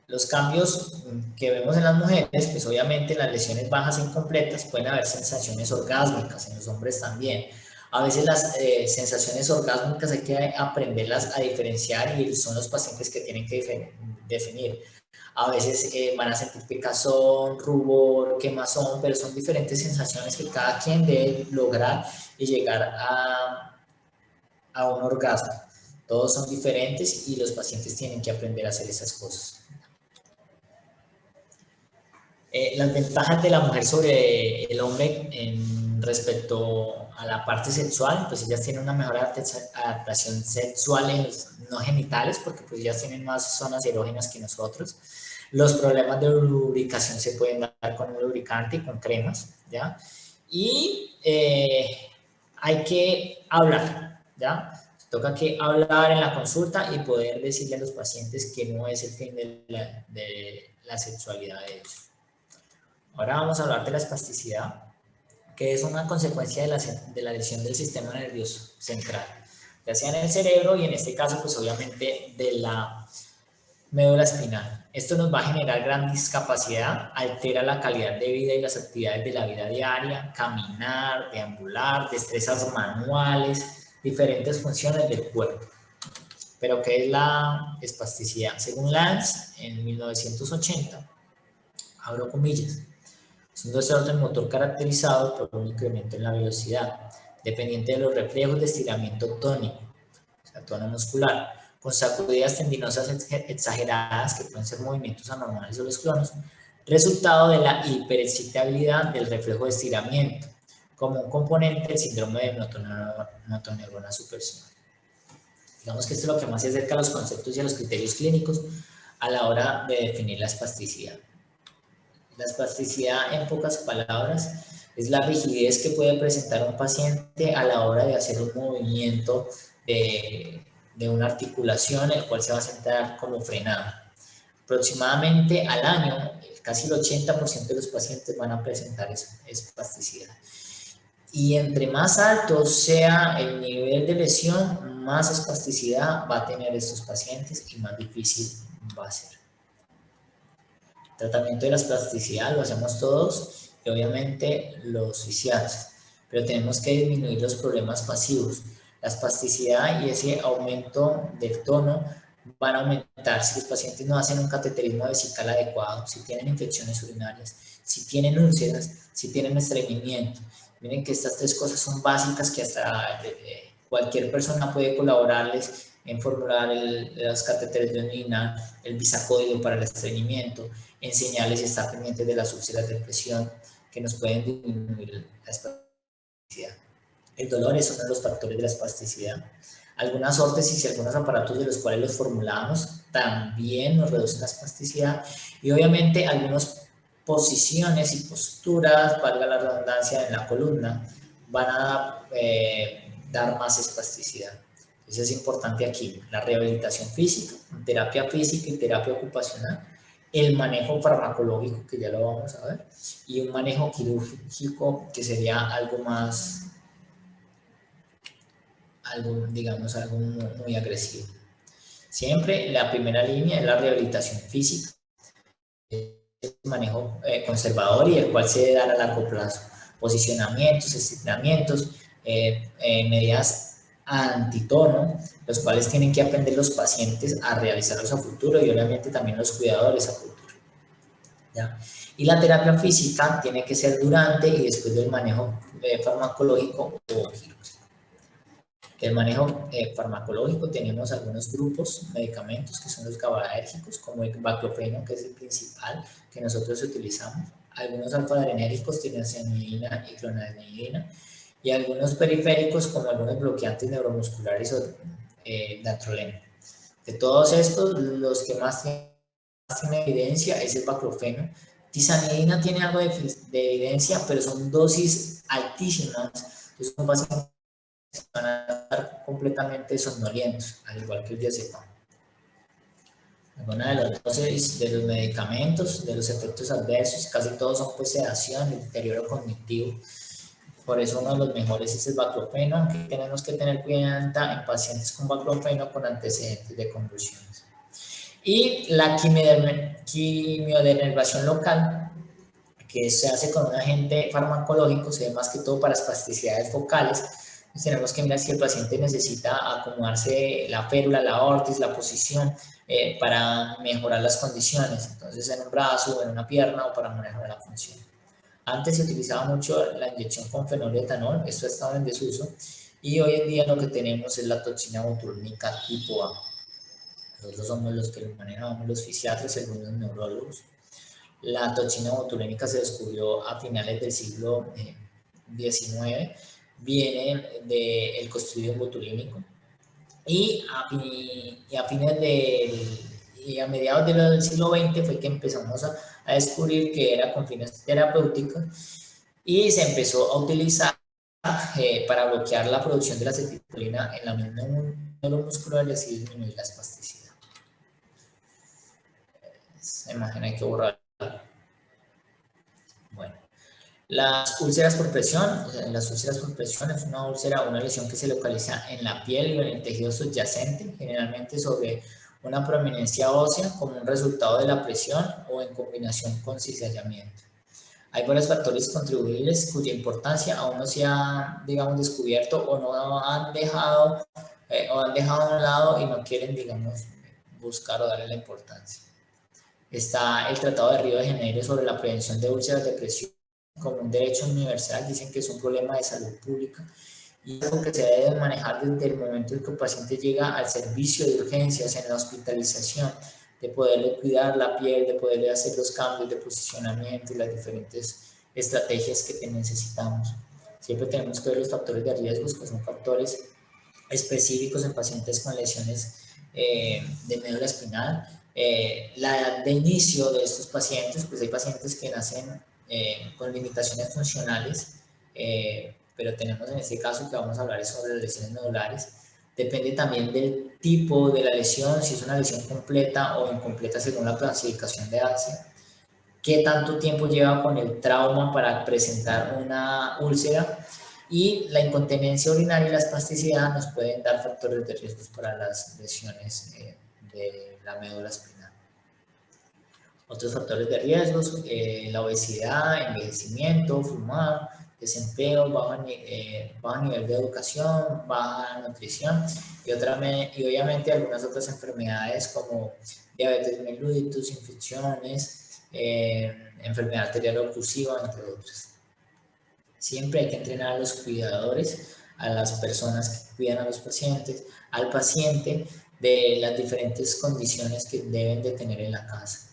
Los cambios que vemos en las mujeres, pues obviamente en las lesiones bajas e incompletas pueden haber sensaciones orgásmicas, en los hombres también. A veces las sensaciones orgásmicas hay que aprenderlas a diferenciar y son los pacientes que tienen que definir. A veces van a sentir picazón, rubor, quemazón, pero son diferentes sensaciones que cada quien debe lograr y llegar a un orgasmo. Todos son diferentes y los pacientes tienen que aprender a hacer esas cosas. Las ventajas de la mujer sobre el hombre respecto a la parte sexual, pues ellas tienen una mejor adaptación sexual en los no genitales, porque pues ellas tienen más zonas erógenas que nosotros. Los problemas de lubricación se pueden dar con un lubricante y con cremas, ¿ya? Y hay que hablar, ¿ya? Toca que hablar en la consulta y poder decirle a los pacientes que no es el fin de la sexualidad de ellos. Ahora vamos a hablar de la espasticidad, que es una consecuencia de la lesión del sistema nervioso central, ya sea en el cerebro y en este caso, pues obviamente de la médula espinal. Esto nos va a generar gran discapacidad, altera la calidad de vida y las actividades de la vida diaria, caminar, deambular, destrezas manuales, diferentes funciones del cuerpo. Pero ¿qué es la espasticidad? Según Lance, en 1980, abro comillas, es un desorden motor caracterizado por un incremento en la velocidad, dependiente de los reflejos de estiramiento tónico, o sea, tono muscular, con sacudidas tendinosas exageradas que pueden ser movimientos anormales o los clonos, resultado de la hiperexcitabilidad del reflejo de estiramiento, como un componente del síndrome de motoneurona superciliar. Digamos que esto es lo que más se acerca a los conceptos y a los criterios clínicos a la hora de definir la espasticidad. La espasticidad, en pocas palabras, es la rigidez que puede presentar un paciente a la hora de hacer un movimiento de una articulación, el cual se va a sentar como frenado. Aproximadamente al año, casi el 80% de los pacientes van a presentar espasticidad. Y entre más alto sea el nivel de lesión, más espasticidad va a tener estos pacientes y más difícil va a ser. El tratamiento de la espasticidad lo hacemos todos y obviamente los fisiatras, pero tenemos que disminuir los problemas pasivos. La espasticidad y ese aumento del tono van a aumentar si los pacientes no hacen un cateterismo vesical adecuado, si tienen infecciones urinarias, si tienen úlceras, si tienen estreñimiento. Miren que estas tres cosas son básicas que hasta cualquier persona puede colaborarles en formular los catéteres de orina, el bisacódigo para el estreñimiento, enseñarles y estar pendientes de las úlceras de presión que nos pueden disminuir la espasticidad. El dolor es uno de los factores de la espasticidad. Algunas órtesis y algunos aparatos de los cuales los formulamos también nos reducen la espasticidad y obviamente algunas posiciones y posturas, valga la redundancia, en la columna van a dar más espasticidad. Entonces es importante aquí la rehabilitación física, terapia física y terapia ocupacional, el manejo farmacológico, que ya lo vamos a ver, y un manejo quirúrgico que sería algo más, digamos, algo muy agresivo. Siempre la primera línea es la rehabilitación física, el manejo conservador y el cual se debe dar a largo plazo. Posicionamientos, estiramientos, medidas antitono, los cuales tienen que aprender los pacientes a realizarlos a futuro y obviamente también los cuidadores a futuro. ¿Ya? Y la terapia física tiene que ser durante y después del manejo farmacológico o quirúrgico. El manejo farmacológico tenemos algunos grupos, medicamentos que son los GABAérgicos, como el baclofeno, que es el principal que nosotros utilizamos. Algunos alfa-adrenérgicos tienen cianidina y clonazepam, y algunos periféricos como algunos bloqueantes neuromusculares o dantroleno. De todos estos, los que más tienen evidencia es el baclofeno. Tizanidina tiene algo de evidencia, pero son dosis altísimas. Entonces, son pacientes van a estar completamente somnolientos, al igual que el diazepam. Alguna de las dosis de los medicamentos, de los efectos adversos, casi todos son pues sedación y deterioro cognitivo. Por eso uno de los mejores es el baclofeno, aunque tenemos que tener cuidado en pacientes con baclofeno con antecedentes de convulsiones. Y la quimiodenervación local, que se hace con un agente farmacológico, se ve más que todo para espasticidades focales. Entonces tenemos que mirar si el paciente necesita acomodarse la férula, la órtesis, la posición para mejorar las condiciones. Entonces en un brazo, en una pierna o para mejorar la función. Antes se utilizaba mucho la inyección con fenolietanol, esto ha estado en desuso, y hoy en día lo que tenemos es la toxina botulínica tipo A. Nosotros somos los que lo manejamos, los fisiatras, según los neurólogos. La toxina botulínica se descubrió a finales del siglo XIX, viene del Clostridium botulínico, y a mediados del siglo XX fue que empezamos a descubrir que era con fines terapéuticos y se empezó a utilizar para bloquear la producción de la acetilcolina en la unión neuromuscular y así disminuir la espasticidad. Esa imagen hay que borrar. Bueno, las úlceras por presión. Las úlceras por presión es una úlcera, una lesión que se localiza en la piel o en el tejido subyacente, generalmente sobre una prominencia ósea como un resultado de la presión o en combinación con cizallamiento. Hay varios factores contribuibles cuya importancia aún no se ha, digamos, descubierto o no han dejado, o han dejado a un lado y no quieren, digamos, buscar o darle la importancia. Está el Tratado de Río de Janeiro sobre la prevención de úlceras de presión como un derecho universal. Dicen que es un problema de salud pública y es algo que se debe manejar desde el momento en que el paciente llega al servicio de urgencias en la hospitalización, de poderle cuidar la piel, de poderle hacer los cambios de posicionamiento y las diferentes estrategias que necesitamos. Siempre tenemos que ver los factores de riesgo, que son factores específicos en pacientes con lesiones de médula espinal. La edad de inicio de estos pacientes, pues hay pacientes que nacen con limitaciones funcionales, pero tenemos en este caso que vamos a hablar sobre las lesiones medulares. Depende también del tipo de la lesión, si es una lesión completa o incompleta según la clasificación de ASIA. Qué tanto tiempo lleva con el trauma para presentar una úlcera, y la incontinencia urinaria y la espasticidad nos pueden dar factores de riesgo para las lesiones de la médula espinal. Otros factores de riesgo, la obesidad, envejecimiento, fumar, desempleo, bajo nivel de educación, baja nutrición y obviamente algunas otras enfermedades como diabetes mellitus, infecciones, enfermedad arterial oclusiva, entre otras. Siempre hay que entrenar a los cuidadores, a las personas que cuidan a los pacientes, al paciente de las diferentes condiciones que deben de tener en la casa.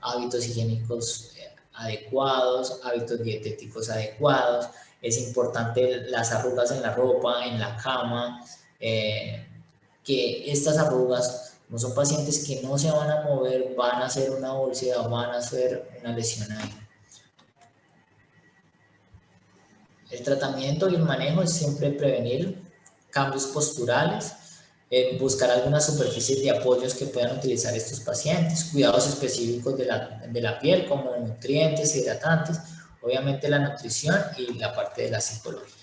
Hábitos higiénicos adecuados, hábitos dietéticos adecuados. Es importante las arrugas en la ropa, en la cama, que estas arrugas, como son pacientes que no se van a mover, van a hacer una úlcera, van a hacer una lesión ahí. El tratamiento y el manejo es siempre prevenir cambios posturales, buscar algunas superficies de apoyos que puedan utilizar estos pacientes, cuidados específicos de la piel como nutrientes, hidratantes, obviamente la nutrición y la parte de la psicología.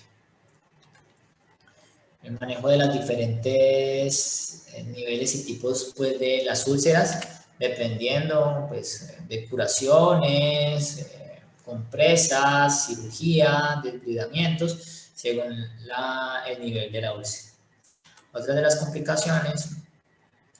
El manejo de los diferentes niveles y tipos pues, de las úlceras, dependiendo pues, de curaciones, compresas, cirugía, desbridamientos, según el nivel de la úlcera. Otra de las complicaciones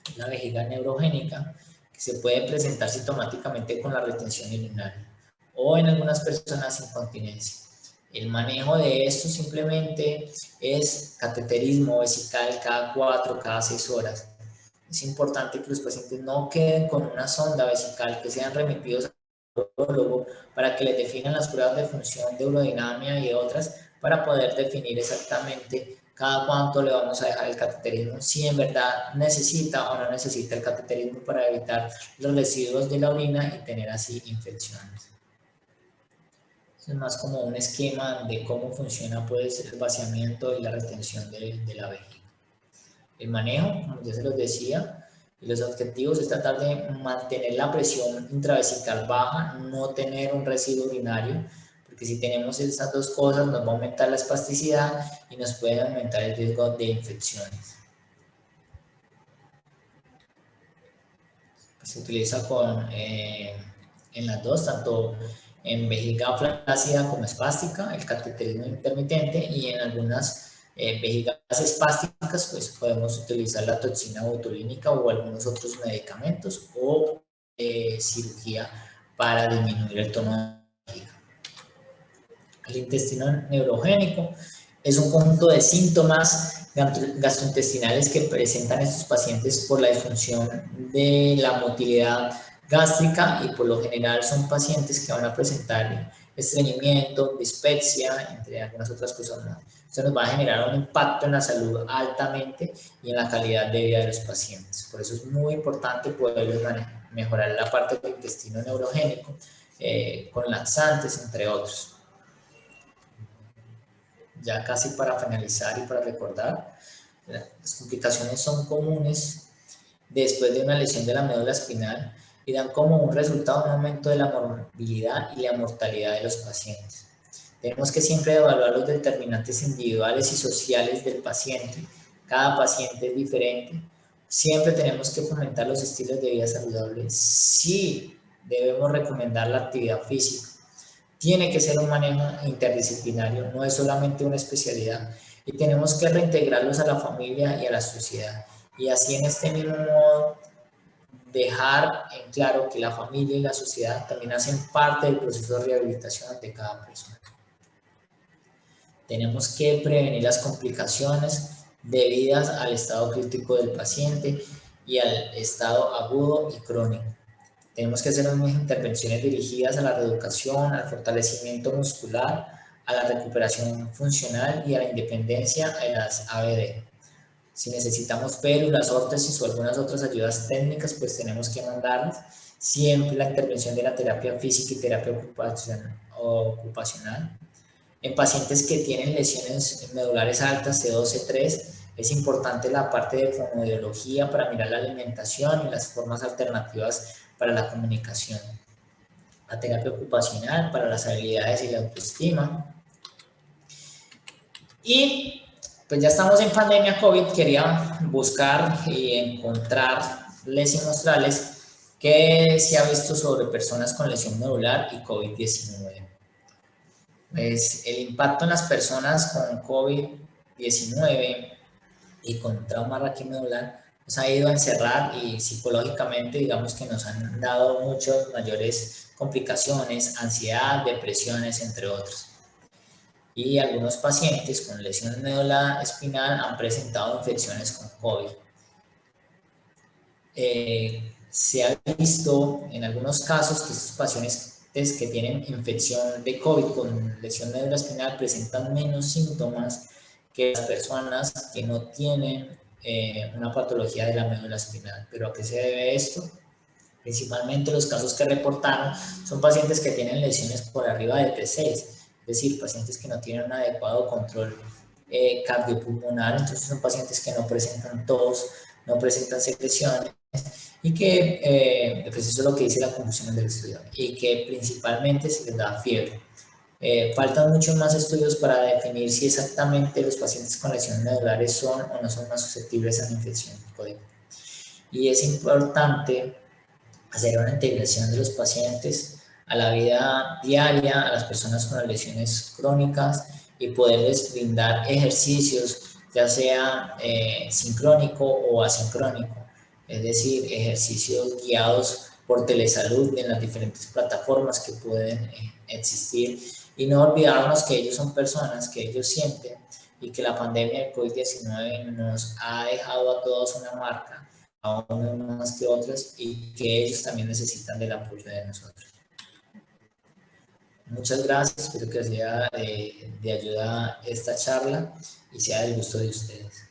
es la vejiga neurogénica, que se puede presentar sintomáticamente con la retención urinaria o en algunas personas incontinencia. El manejo de esto simplemente es cateterismo vesical cada 4, cada 6 horas. Es importante que los pacientes no queden con una sonda vesical, que sean remitidos al urologo para que les definan las pruebas de función de urodinamia y otras para poder definir exactamente cada cuánto le vamos a dejar el cateterismo, si en verdad necesita o no necesita el cateterismo para evitar los residuos de la orina y tener así infecciones. Es más como un esquema de cómo funciona pues, el vaciamiento y la retención de la vejiga. El manejo, como ya se los decía, los objetivos es tratar de mantener la presión intravesical baja, no tener un residuo urinario, porque si tenemos esas dos cosas nos va a aumentar la espasticidad y nos puede aumentar el riesgo de infecciones. Se utiliza en las dos, tanto en vejiga flácida como espástica, el cateterismo intermitente, y en algunas vejigas espásticas pues podemos utilizar la toxina botulínica o algunos otros medicamentos o cirugía para disminuir el tono de la vejiga. El intestino neurogénico es un conjunto de síntomas gastrointestinales que presentan estos pacientes por la disfunción de la motilidad gástrica y por lo general son pacientes que van a presentar estreñimiento, dispepsia, entre algunas otras cosas más. Esto nos va a generar un impacto en la salud altamente y en la calidad de vida de los pacientes. Por eso es muy importante poder mejorar la parte del intestino neurogénico con laxantes, entre otros. ya casi para finalizar y para recordar, las complicaciones son comunes después de una lesión de la médula espinal y dan como un resultado un aumento de la morbilidad y la mortalidad de los pacientes. Tenemos que siempre evaluar los determinantes individuales y sociales del paciente. Cada paciente es diferente. Siempre tenemos que fomentar los estilos de vida saludables. Sí, debemos recomendar la actividad física. Tiene que ser un manejo interdisciplinario, no es solamente una especialidad. Y tenemos que reintegrarlos a la familia y a la sociedad. Y así en este mismo modo dejar en claro que la familia y la sociedad también hacen parte del proceso de rehabilitación de cada persona. Tenemos que prevenir las complicaciones debidas al estado crítico del paciente y al estado agudo y crónico. Tenemos que hacer unas intervenciones dirigidas a la reeducación, al fortalecimiento muscular, a la recuperación funcional y a la independencia en las ABD. Si necesitamos pérulas, órtesis o algunas otras ayudas técnicas, pues tenemos que mandarlas. Siempre la intervención de la terapia física y terapia ocupacional. En pacientes que tienen lesiones medulares altas, C2, C3, es importante la parte de fonoaudiología para mirar la alimentación y las formas alternativas para la comunicación. La terapia ocupacional para las habilidades y la autoestima. Y pues ya estamos en pandemia COVID, quería buscar y encontrarles y mostrarles qué se ha visto sobre personas con lesión medular y COVID-19. Pues el impacto en las personas con COVID-19 y con trauma raquimedular nos ha ido a encerrar y psicológicamente digamos que nos han dado muchas mayores complicaciones, ansiedad, depresiones, entre otros. Y algunos pacientes con lesión médula espinal han presentado infecciones con COVID. Se ha visto en algunos casos que estos pacientes que tienen infección de COVID con lesión médula espinal presentan menos síntomas que las personas que no tienen una patología de la médula espinal. ¿Pero a qué se debe esto? Principalmente los casos que reportaron son pacientes que tienen lesiones por arriba de T6, es decir, pacientes que no tienen un adecuado control cardiopulmonar, entonces son pacientes que no presentan tos, no presentan secreciones y que, pues eso es lo que dice la conclusión del estudio, y que principalmente se les da fiebre. Faltan muchos más estudios para definir si exactamente los pacientes con lesiones medulares son o no son más susceptibles a la infección COVID. Y es importante hacer una integración de los pacientes a la vida diaria, a las personas con las lesiones crónicas y poderles brindar ejercicios, ya sea sincrónico o asincrónico, es decir, ejercicios guiados por telesalud en las diferentes plataformas que pueden existir y no olvidarnos que ellos son personas, que ellos sienten y que la pandemia del COVID-19 nos ha dejado a todos una marca, a unos más que otros, y que ellos también necesitan del apoyo de nosotros. Muchas gracias, espero que sea de ayuda esta charla y sea del gusto de ustedes.